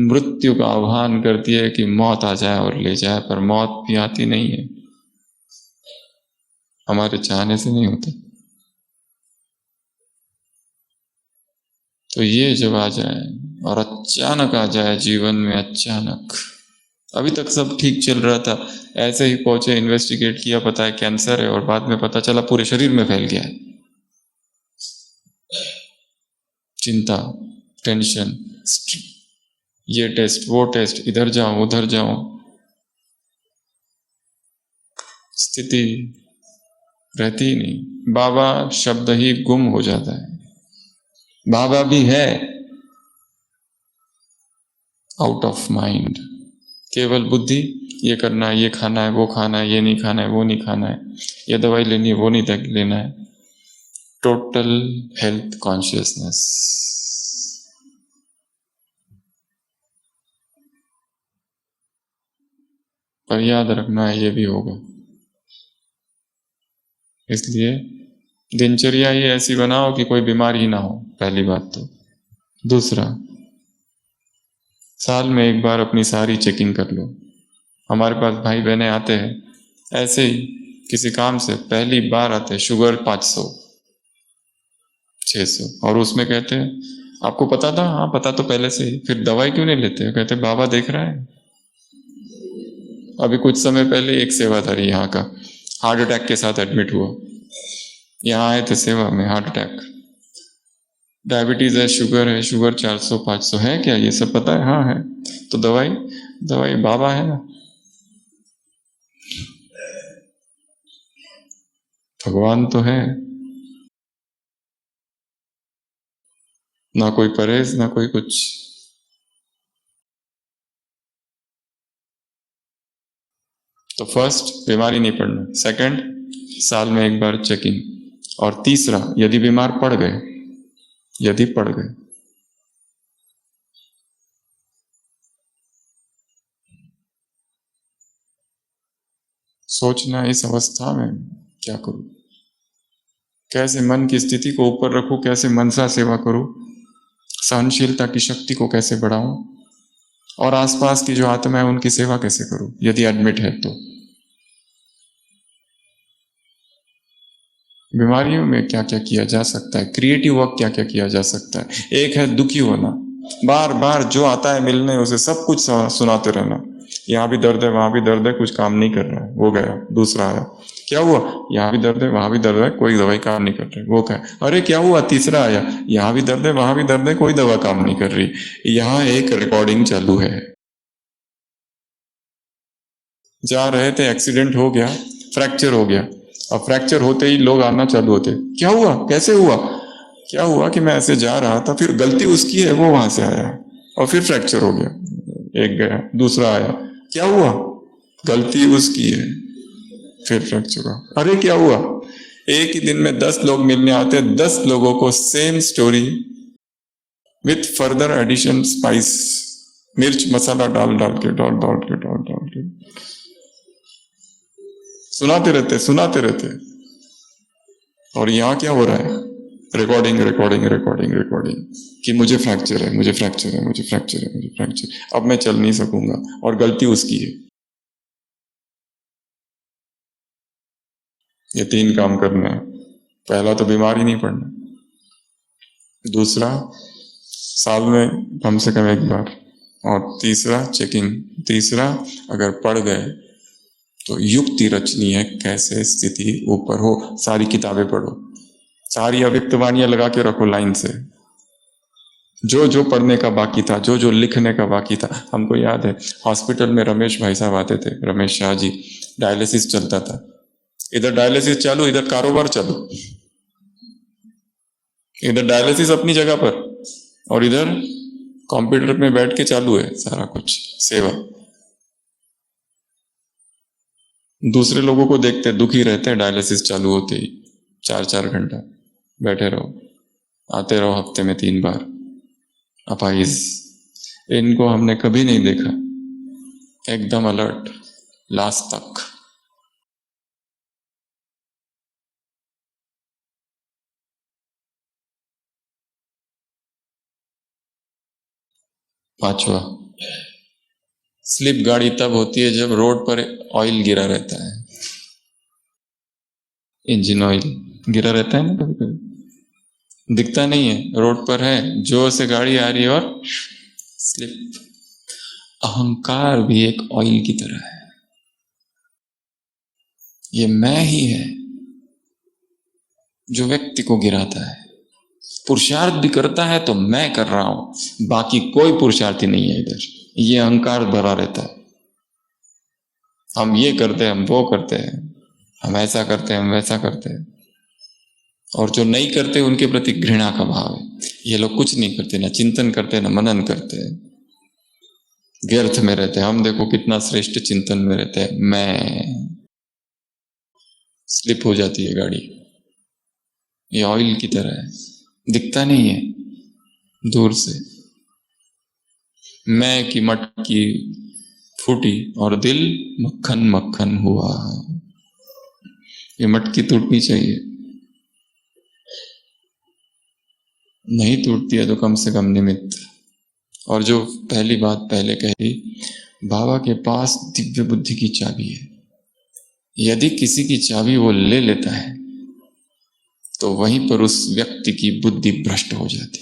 मृत्यु का आह्वान करती है कि मौत आ जाए और ले जाए, पर मौत भी आती नहीं है, हमारे चाहने से नहीं होता। तो ये जब आ जाए और अचानक आ जाए जीवन में, अचानक, अभी तक सब ठीक चल रहा था, ऐसे ही पहुंचे, इन्वेस्टिगेट किया, पता है कैंसर है, और बाद में पता चला पूरे शरीर में फैल गया है। चिंता, टेंशन, ये टेस्ट, वो टेस्ट, इधर जाऊं उधर जाऊं, स्थिति रहती ही नहीं। बाबा शब्द ही गुम हो जाता है। बाबा भी है, आउट ऑफ माइंड, केवल बुद्धि, ये करना है, ये खाना है, वो खाना है, ये नहीं खाना है, वो नहीं खाना है, ये दवाई लेनी है, वो नहीं लेना है। Total health consciousness. पर याद रखना है, ये भी होगा। इसलिए दिनचर्या ही ऐसी बनाओ कि कोई बीमार ही ना हो, पहली बात तो। दूसरा, साल में एक बार अपनी सारी चेकिंग कर लो। हमारे पास भाई बहने आते हैं ऐसे ही किसी काम से, पहली बार आते हैं, शुगर 500 600, और उसमें कहते हैं आपको पता था? हाँ पता तो पहले से ही। फिर दवाई क्यों नहीं लेते? कहते बाबा देख रहा है। अभी कुछ समय पहले एक सेवादारी यहाँ का हार्ट अटैक के साथ एडमिट हुआ, यहाँ आए थे सेवा में, हार्ट अटैक, डायबिटीज है, शुगर 400 500 है, क्या ये सब पता है? हाँ है। तो दवाई? दवाई बाबा है ना, भगवान तो है ना, कोई परहेज ना कोई कुछ। तो फर्स्ट, बीमारी नहीं पड़ना। सेकंड, साल में एक बार चेकिंग। और तीसरा, यदि बीमार पड़ गए, यदि पड़ गए, सोचना इस अवस्था में क्या करूं, कैसे मन की स्थिति को ऊपर रखूं, कैसे मनसा सेवा करूं, सहनशीलता की शक्ति को कैसे बढ़ाऊं, और आसपास की जो आत्मा है उनकी सेवा कैसे करूं यदि एडमिट है तो। बीमारियों में क्या क्या किया जा सकता है, क्रिएटिव वर्क क्या क्या किया जा सकता है। एक है दुखी होना, बार बार जो आता है मिलने उसे सब कुछ सुनाते रहना, यहाँ भी दर्द है, वहां भी दर्द है, कुछ काम नहीं कर रहा है, वो गया। दूसरा आया, क्या हुआ? यहाँ भी दर्द है, वहां भी दर्द है, कोई दवाई काम नहीं कर रही, वो क्या? अरे क्या हुआ? तीसरा आया, यहाँ भी दर्द है, वहां भी दर्द है, कोई दवा काम नहीं कर रही। यहाँ एक रिकॉर्डिंग चालू है। जा रहे थे, एक्सीडेंट हो गया, फ्रैक्चर हो गया। अब फ्रैक्चर होते ही लोग आना चालू होते, क्या हुआ, कैसे हुआ? क्या हुआ कि मैं ऐसे जा रहा था, फिर गलती उसकी है, वो वहां से आया और फिर फ्रैक्चर हो गया। एक गया, दूसरा आया, क्या हुआ? गलती उसकी है, फिर फ्रैक्चर हुआ। अरे क्या हुआ? एक ही दिन में 10 लोग मिलने आते, 10 लोगों को same story with further addition, spice, मिर्च मसाला डाल डाल के, डाल डाल के, डाल डाल के सुनाते रहते। और यहाँ क्या हो रहा है? रिकॉर्डिंग रिकॉर्डिंग रिकॉर्डिंग रिकॉर्डिंग, कि मुझे फ्रैक्चर है, मुझे फ्रैक्चर है, मुझे फ्रैक्चर है, मुझे फ्रैक्चर, अब मैं चल नहीं सकूंगा, और गलती उसकी है। ये 3 काम करना है। पहला तो बीमार ही नहीं पड़ना, दूसरा साल में कम से कम एक बार, और तीसरा चेकिंग। तीसरा, अगर पड़ गए तो युक्ति रचनी है, कैसे स्थिति ऊपर हो। सारी किताबें पढ़ो, सारी अव्यक्त वाणियां लगा के रखो लाइन से, जो जो पढ़ने का बाकी था, जो जो लिखने का बाकी था। हमको याद है हॉस्पिटल में रमेश भाई साहब आते थे, रमेश शाह जी, डायलिसिस चलता था, इधर डायलिसिस चालू, इधर कारोबार चालू, इधर डायलिसिस अपनी जगह पर और इधर कंप्यूटर में बैठ के चालू है सारा कुछ सेवा। दूसरे लोगों को देखते दुखी रहते हैं, डायलिसिस चालू होते ही 4-4 घंटा बैठे रहो, आते रहो हफ्ते में 3 बार, अपाइज, इनको हमने कभी नहीं देखा, एकदम अलर्ट लास्ट तक। पांचवा, स्लिप गाड़ी तब होती है जब रोड पर ऑयल गिरा रहता है, इंजन ऑयल गिरा रहता है ना, कभी कभी दिखता नहीं है, रोड पर है, जोर से गाड़ी आ रही है और स्लिप। अहंकार भी एक ऑयल की तरह है, ये मैं ही है जो व्यक्ति को गिराता है। पुरुषार्थ भी करता है तो मैं कर रहा हूं, बाकी कोई पुरुषार्थी नहीं है इधर, ये अहंकार भरा रहता है। हम ये करते हैं, हम वो करते हैं, हम ऐसा करते हैं, हम वैसा करते हैं, और जो नहीं करते उनके प्रति घृणा का भाव है। ये लोग कुछ नहीं करते, ना चिंतन करते, ना मनन करते, व्यर्थ में रहते हैं। हम देखो कितना श्रेष्ठ चिंतन में रहते हैं। मैं, स्लिप हो जाती है गाड़ी, ये ऑयल की तरह है, दिखता नहीं है दूर से। मैं की मटकी फूटी और दिल मक्खन मक्खन हुआ। ये मटकी टूटनी चाहिए, नहीं टूटती है तो कम से कम निमित्त। और जो पहली बात पहले कही, बाबा के पास दिव्य बुद्धि की चाबी है। यदि किसी की चाबी वो ले लेता है तो वहीं पर उस व्यक्ति की बुद्धि भ्रष्ट हो जाती।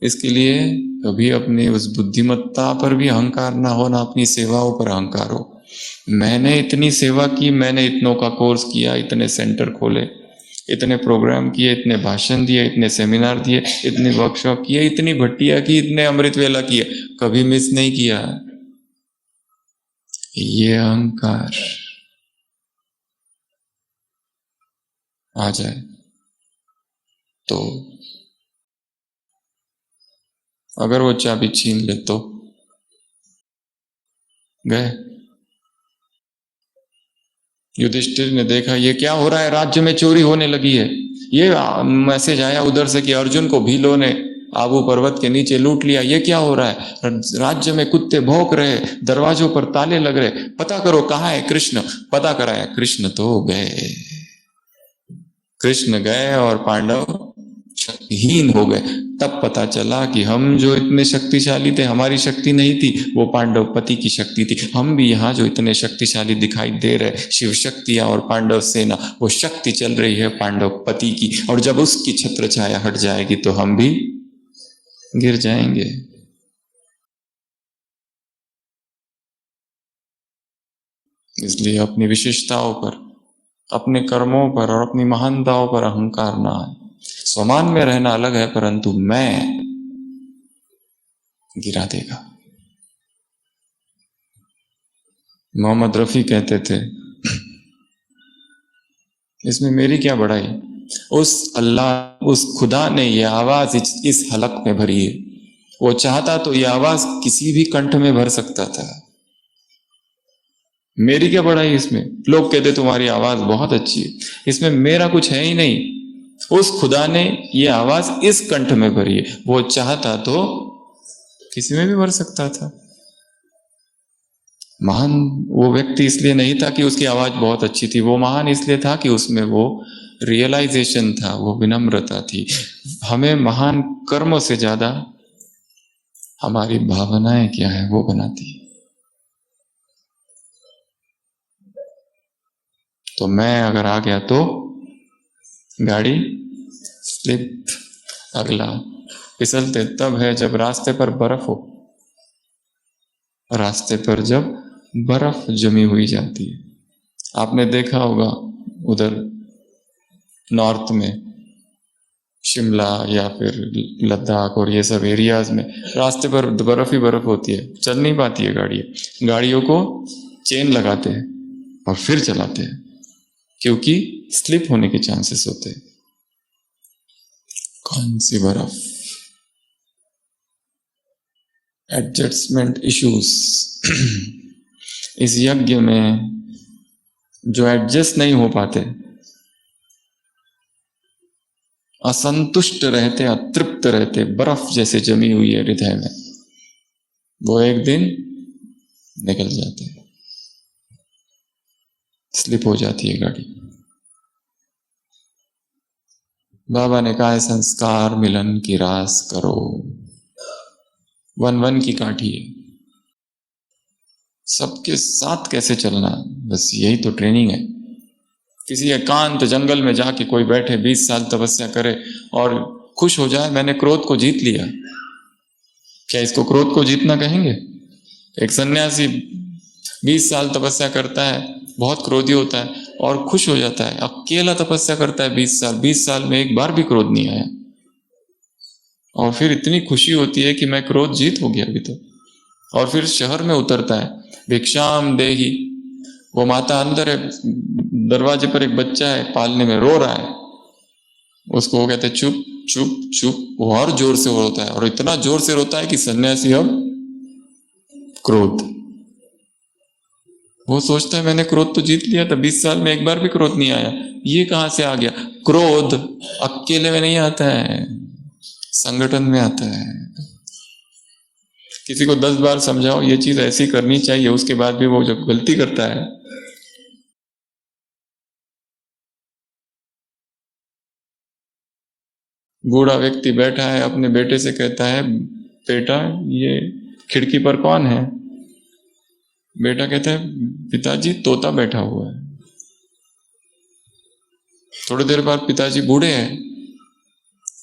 इसके लिए कभी अपनी उस बुद्धिमत्ता पर भी अहंकार ना हो, ना अपनी सेवाओं पर अहंकार हो। मैंने इतनी सेवा की, मैंने इतनों का कोर्स किया, इतने सेंटर खोले, इतने प्रोग्राम किए, इतने भाषण दिए, इतने सेमिनार दिए, इतने वर्कशॉप किए, इतनी भट्टियां की, इतने अमृत वेला किए, कभी मिस नहीं किया। ये अहंकार आ जाए तो, अगर वो चाबी छीन ले तो गए। युधिष्ठिर ने देखा ये क्या हो रहा है, राज्य में चोरी होने लगी है। ये मैसेज आया उधर से कि अर्जुन को भीलों ने आबू पर्वत के नीचे लूट लिया। ये क्या हो रहा है, राज्य में कुत्ते भौंक रहे, दरवाजों पर ताले लग रहे, पता करो कहाँ है कृष्ण। पता कराया, कृष्ण तो गए। कृष्ण गए और पांडव शक्तिहीन हो गए। तब पता चला कि हम जो इतने शक्तिशाली थे, हमारी शक्ति नहीं थी, वो पांडव पति की शक्ति थी। हम भी यहाँ जो इतने शक्तिशाली दिखाई दे रहे, शिव शक्तियां और पांडव सेना, वो शक्ति चल रही है पांडव पति की। और जब उसकी छत्र छाया हट जाएगी तो हम भी गिर जाएंगे। इसलिए अपनी विशेषताओं पर, अपने कर्मों पर और अपनी महानताओं पर अहंकार ना आए। स्वमान में रहना अलग है, परंतु मैं गिरा देगा। मोहम्मद रफी कहते थे, इसमें मेरी क्या बड़ाई, उस अल्लाह, उस खुदा ने ये आवाज इस हलक में भरी है। वो चाहता तो ये आवाज किसी भी कंठ में भर सकता था। मेरी क्या बड़ाई इसमें। लोग कहते तुम्हारी आवाज बहुत अच्छी है, इसमें मेरा कुछ है ही नहीं। उस खुदा ने ये आवाज इस कंठ में भरी है, वो चाहता तो किसी में भी भर सकता था। महान वो व्यक्ति इसलिए नहीं था कि उसकी आवाज बहुत अच्छी थी, वो महान इसलिए था कि उसमें वो रियलाइजेशन था, वो विनम्रता थी। हमें महान कर्मों से ज्यादा हमारी भावनाएं क्या है वो बनाती है। तो मैं अगर आ गया तो गाड़ी स्लिप। अगला, फिसलते तब है जब रास्ते पर बर्फ हो, रास्ते पर जब बर्फ जमी हुई जाती है। आपने देखा होगा उधर नॉर्थ में, शिमला या फिर लद्दाख और ये सब एरियाज में रास्ते पर बर्फ ही बर्फ होती है, चल नहीं पाती है गाड़ियों को चेन लगाते हैं और फिर चलाते हैं, क्योंकि स्लिप होने के चांसेस होते हैं। कौन सी बर्फ? Adjustment issues. इस यज्ञ में जो एडजस्ट नहीं हो पाते, असंतुष्ट रहते, अतृप्त रहते, बर्फ जैसे जमी हुई है हृदय में, वो एक दिन निकल जाते हैं, स्लिप हो जाती है गाड़ी। बाबा ने कहा है संस्कार मिलन की रास करो, वन वन की काठी है। सबके साथ कैसे चलना, बस यही तो ट्रेनिंग है। किसी एकांत जंगल में जाके कोई बैठे 20 साल तपस्या करे और खुश हो जाए मैंने क्रोध को जीत लिया, क्या इसको क्रोध को जीतना कहेंगे? एक सन्यासी 20 साल तपस्या करता है, बहुत क्रोधी होता है और खुश हो जाता है, अकेला तपस्या करता है 20 साल में एक बार भी क्रोध नहीं आया, और फिर इतनी खुशी होती है कि मैं क्रोध जीत हो गया अभी तो। और फिर शहर में उतरता है, भिक्षाम देही, वो माता अंदर है, दरवाजे पर एक बच्चा है पालने में रो रहा है, उसको वो कहते हैं चुप चुप चुप, वो और जोर से रोता है, और इतना जोर से रोता है कि सन्यासी अब क्रोध, वो सोचता है मैंने क्रोध तो जीत लिया था, 20 साल में एक बार भी क्रोध नहीं आया, ये कहां से आ गया? क्रोध अकेले में नहीं आता है, संगठन में आता है। किसी को 10 बार समझाओ ये चीज ऐसी करनी चाहिए, उसके बाद भी वो जब गलती करता है, बूढ़ा व्यक्ति बैठा है अपने बेटे से कहता है बेटा ये खिड़की पर कौन है? बेटा कहता है पिताजी तोता बैठा हुआ है। थोड़ी देर बाद पिताजी बूढ़े हैं,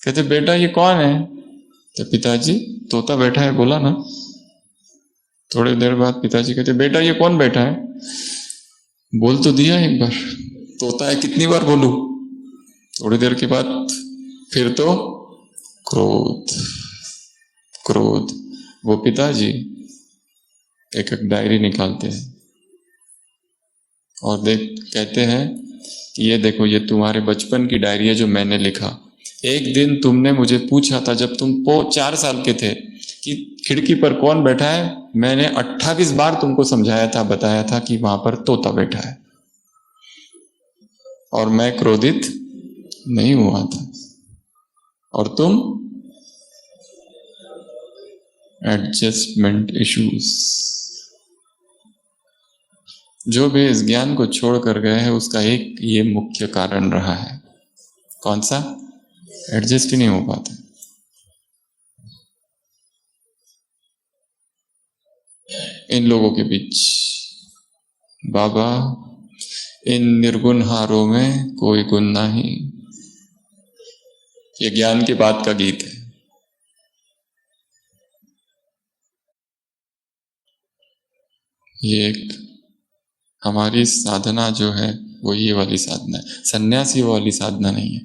कहते बेटा ये कौन है? तो पिताजी तोता बैठा है बोला ना। थोड़ी देर बाद पिताजी कहते बेटा ये कौन बैठा है? बोल तो दिया एक बार, तोता है कितनी बार बोलूं? थोड़ी देर के बाद फिर तो क्रोध क्रोध। वो पिताजी एक एक डायरी निकालते हैं और कहते हैं कि ये देखो ये तुम्हारे बचपन की डायरी है जो मैंने लिखा। एक दिन तुमने मुझे पूछा था जब तुम 4 साल के थे कि खिड़की पर कौन बैठा है, मैंने 28 बार तुमको समझाया था, बताया था कि वहां पर तोता बैठा है, और मैं क्रोधित नहीं हुआ था, और तुम एडजस्टमेंट इश्यूज। जो भी इस ज्ञान को छोड़ कर गए हैं उसका एक ये मुख्य कारण रहा है, कौन सा? एडजस्ट ही नहीं हो पाता। इन लोगों के बीच बाबा इन निर्गुण हारों में कोई गुण नहीं, ये ज्ञान की बात का गीत है। ये एक हमारी साधना जो है वो ये वाली साधना है, सन्यासी वाली साधना नहीं है,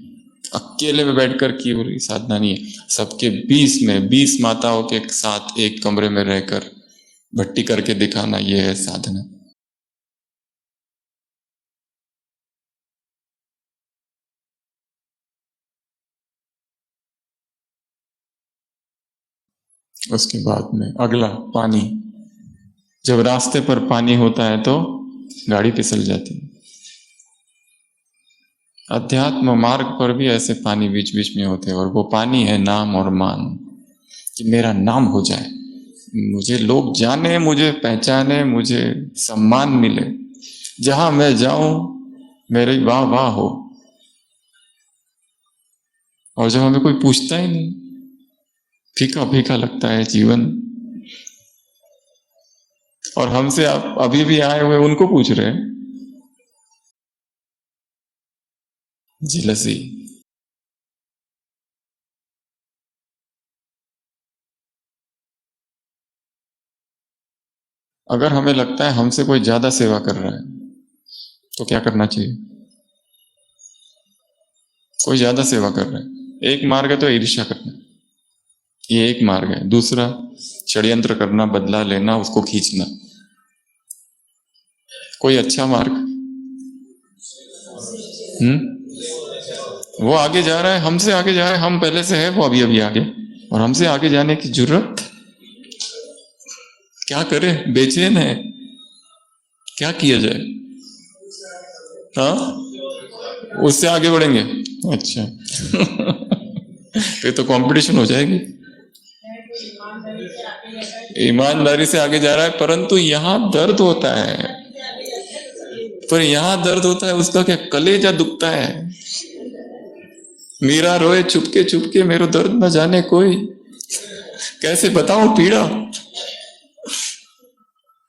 अकेले में बैठकर की हुई साधना नहीं है, सबके 20 में 20 माताओं के साथ एक कमरे में रहकर भट्टी करके दिखाना, ये है साधना। उसके बाद में अगला पानी, जब रास्ते पर पानी होता है तो गाड़ी फिसल जाती है। अध्यात्म मार्ग पर भी ऐसे पानी बीच बीच में होते हैं, और वो पानी है नाम और मान, कि मेरा नाम हो जाए, मुझे लोग जाने, मुझे पहचाने, मुझे सम्मान मिले, जहां मैं जाऊं मेरी वाह वाह हो, और जब हमें कोई पूछता ही नहीं, फीका फीका लगता है जीवन, और हमसे आप अभी भी आए हुए उनको पूछ रहे हैं, जिलसी। अगर हमें लगता है हमसे कोई ज्यादा सेवा कर रहा है तो क्या करना चाहिए? कोई ज्यादा सेवा कर रहा है, एक मार्ग है तो ईर्ष्या करना, ये एक मार्ग है। दूसरा षड्यंत्र करना, बदला लेना, उसको खींचना। कोई अच्छा मार्ग? वो आगे जा रहा है, हमसे आगे जा रहा है, हम पहले से है, वो अभी अभी आगे, और हमसे आगे जाने की जरूरत क्या करे? बेचैन है, क्या किया जाए? हाँ, उससे आगे बढ़ेंगे। अच्छा तो ये तो कंपटीशन हो जाएगी। ईमानदारी से आगे जा रहा है, परंतु यहां दर्द होता है। पर यहां दर्द होता है उसका क्या, कलेजा दुखता है। मीरा रोए चुपके चुपके, मेरो दर्द न जाने कोई। कैसे बताऊं पीड़ा,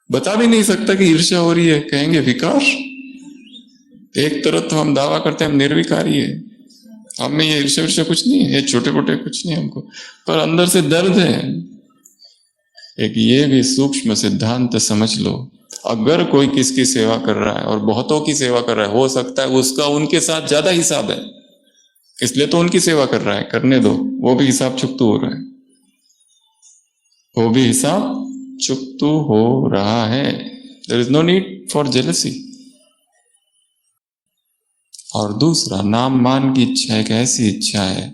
बता भी नहीं सकता कि ईर्ष्या हो रही है, कहेंगे विकार। एक तरफ तो हम दावा करते हैं हम निर्विकारी है, हम में ये ईर्ष्या ईर्ष्या कुछ नहीं है, ये छोटे मोटे कुछ नहीं हमको, पर अंदर से दर्द है। एक ये भी सूक्ष्म सिद्धांत समझ लो, अगर कोई किसकी सेवा कर रहा है और बहुतों की सेवा कर रहा है, हो सकता है उसका उनके साथ ज्यादा हिसाब है, इसलिए तो उनकी सेवा कर रहा है, करने दो, वो भी हिसाब चुकतू हो रहा है, वो भी हिसाब चुकतू हो रहा है। There is no need for jealousy. और दूसरा, नाम मान की इच्छा एक ऐसी इच्छा है,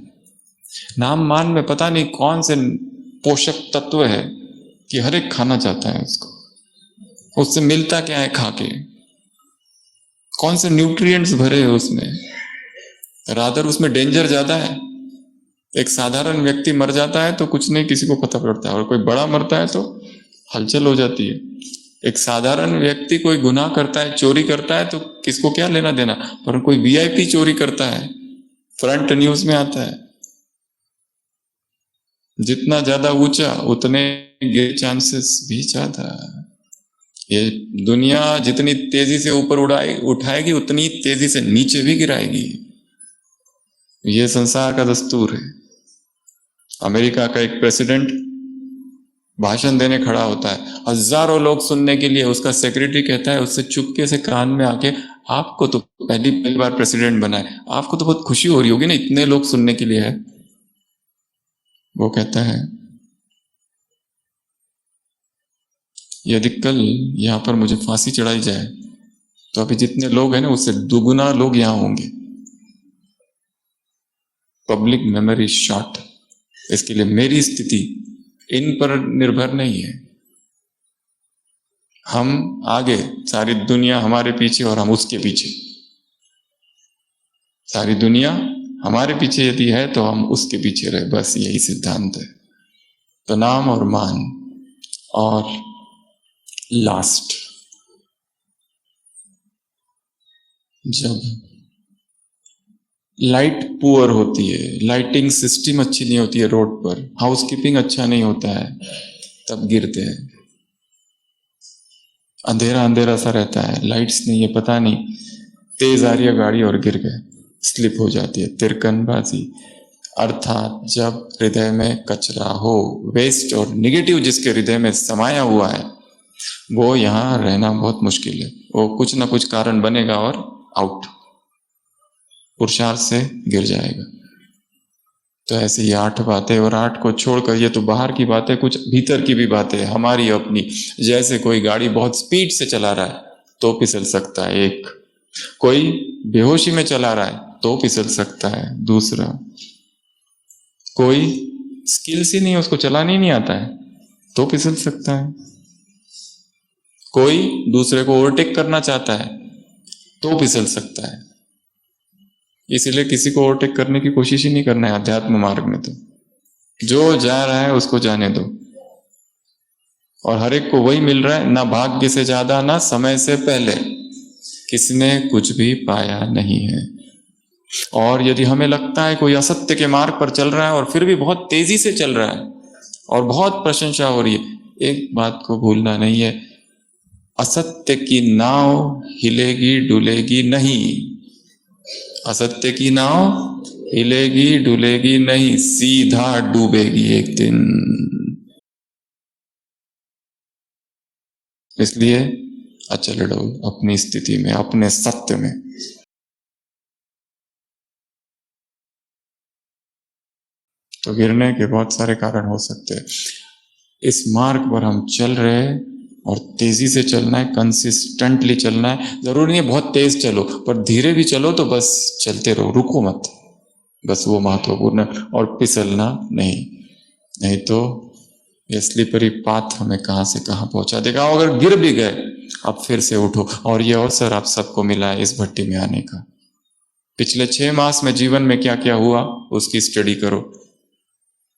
नाम मान में पता नहीं कौन से पोषक तत्व है कि हर एक खाना चाहता है उसको, उससे मिलता क्या है खा के, कौन से न्यूट्रिएंट्स भरे हैं उसमें, रादर उसमें डेंजर ज्यादा है। एक साधारण व्यक्ति मर जाता है तो कुछ नहीं किसी को पता पड़ता है, और कोई बड़ा मरता है तो हलचल हो जाती है। एक साधारण व्यक्ति कोई गुनाह करता है, चोरी करता है तो किसको क्या लेना देना, पर कोई वीआईपी चोरी करता है, फ्रंट न्यूज में आता है। जितना ज्यादा ऊंचा उतने गिर चांसेस भी ज्यादा। ये दुनिया जितनी तेजी से ऊपर उठाएगी उतनी तेजी से नीचे भी गिराएगी। ये संसार का दस्तूर है। अमेरिका का एक प्रेसिडेंट भाषण देने खड़ा होता है, हजारों लोग सुनने के लिए, उसका सेक्रेटरी कहता है उससे चुपके से कान में आके, आपको तो पहली बार प्रेसिडेंट बना है, आपको तो बहुत खुशी हो रही होगी ना, इतने लोग सुनने के लिए है। वो कहता है यदि कल यहां पर मुझे फांसी चढ़ाई जाए तो अभी जितने लोग हैं ना उससे दुगुना लोग यहां होंगे। पब्लिक मेमोरी शॉट, इसके लिए मेरी स्थिति इन पर निर्भर नहीं है। हम आगे, सारी दुनिया हमारे पीछे और हम उसके पीछे। सारी दुनिया हमारे पीछे यदि है तो हम उसके पीछे रहे, बस यही सिद्धांत है। तो नाम और मान। और लास्ट, जब लाइट पुअर होती है, लाइटिंग सिस्टम अच्छी नहीं होती है रोड पर, हाउसकीपिंग अच्छा नहीं होता है, तब गिरते हैं। अंधेरा अंधेरा सा रहता है, लाइट्स नहीं है, पता नहीं, तेज आ रही है गाड़ी और गिर गए, स्लिप हो जाती है, तिरकनबाजी। अर्थात जब हृदय में कचरा हो, वेस्ट और निगेटिव जिसके हृदय में समाया हुआ है, वो यहां रहना बहुत मुश्किल है। वो कुछ ना कुछ कारण बनेगा और आउट, पुरुषार्थ से गिर जाएगा। तो ऐसे ये 8 बातें, और 8 को छोड़कर ये तो बाहर की बातें, कुछ भीतर की भी बातें हमारी अपनी। जैसे कोई गाड़ी बहुत स्पीड से चला रहा है तो फिसल सकता है, एक कोई बेहोशी में चला रहा है तो फिसल सकता है, दूसरा कोई स्किल्स ही नहीं, उसको चलाना ही नहीं आता है तो फिसल सकता है, कोई दूसरे को ओवरटेक करना चाहता है तो फिसल सकता है। इसलिए किसी को ओवरटेक करने की कोशिश ही नहीं करना है अध्यात्म मार्ग में। तो जो जा रहा है उसको जाने दो, और हर एक को वही मिल रहा है, ना भाग्य से ज्यादा ना समय से पहले, किसने कुछ भी पाया नहीं है। और यदि हमें लगता है कोई असत्य के मार्ग पर चल रहा है और फिर भी बहुत तेजी से चल रहा है और बहुत प्रशंसा हो रही है, एक बात को भूलना नहीं है, असत्य की नाव हिलेगी डुलेगी नहीं। असत्य की नाव हिलेगी डुलेगी नहीं, सीधा डूबेगी एक दिन। इसलिए अचल रहो अपनी स्थिति में, अपने सत्य में। तो गिरने के बहुत सारे कारण हो सकते हैं। इस मार्ग पर हम चल रहे हैं और तेजी से चलना है, कंसिस्टेंटली चलना है। जरूरी नहीं है बहुत तेज चलो, पर धीरे भी चलो तो बस चलते रहो, रुको मत, बस वो महत्वपूर्ण है। और फिसलना नहीं, नहीं तो ये स्लिपरी पाथ हमें कहां से कहां पहुंचा देगा। अगर गिर भी गए अब फिर से उठो। और ये अवसर आप सबको मिला है इस भट्टी में आने का। पिछले 6 मास में जीवन में क्या क्या हुआ उसकी स्टडी करो,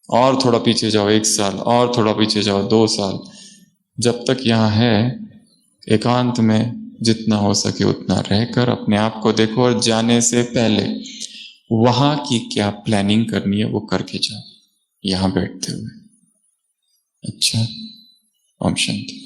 और थोड़ा पीछे जाओ 1 साल, और थोड़ा पीछे जाओ 2 साल। जब तक यहाँ है, एकांत में जितना हो सके उतना रहकर अपने आप को देखो, और जाने से पहले वहां की क्या प्लानिंग करनी है वो करके जाओ यहां बैठते हुए। अच्छा, ओम शांति।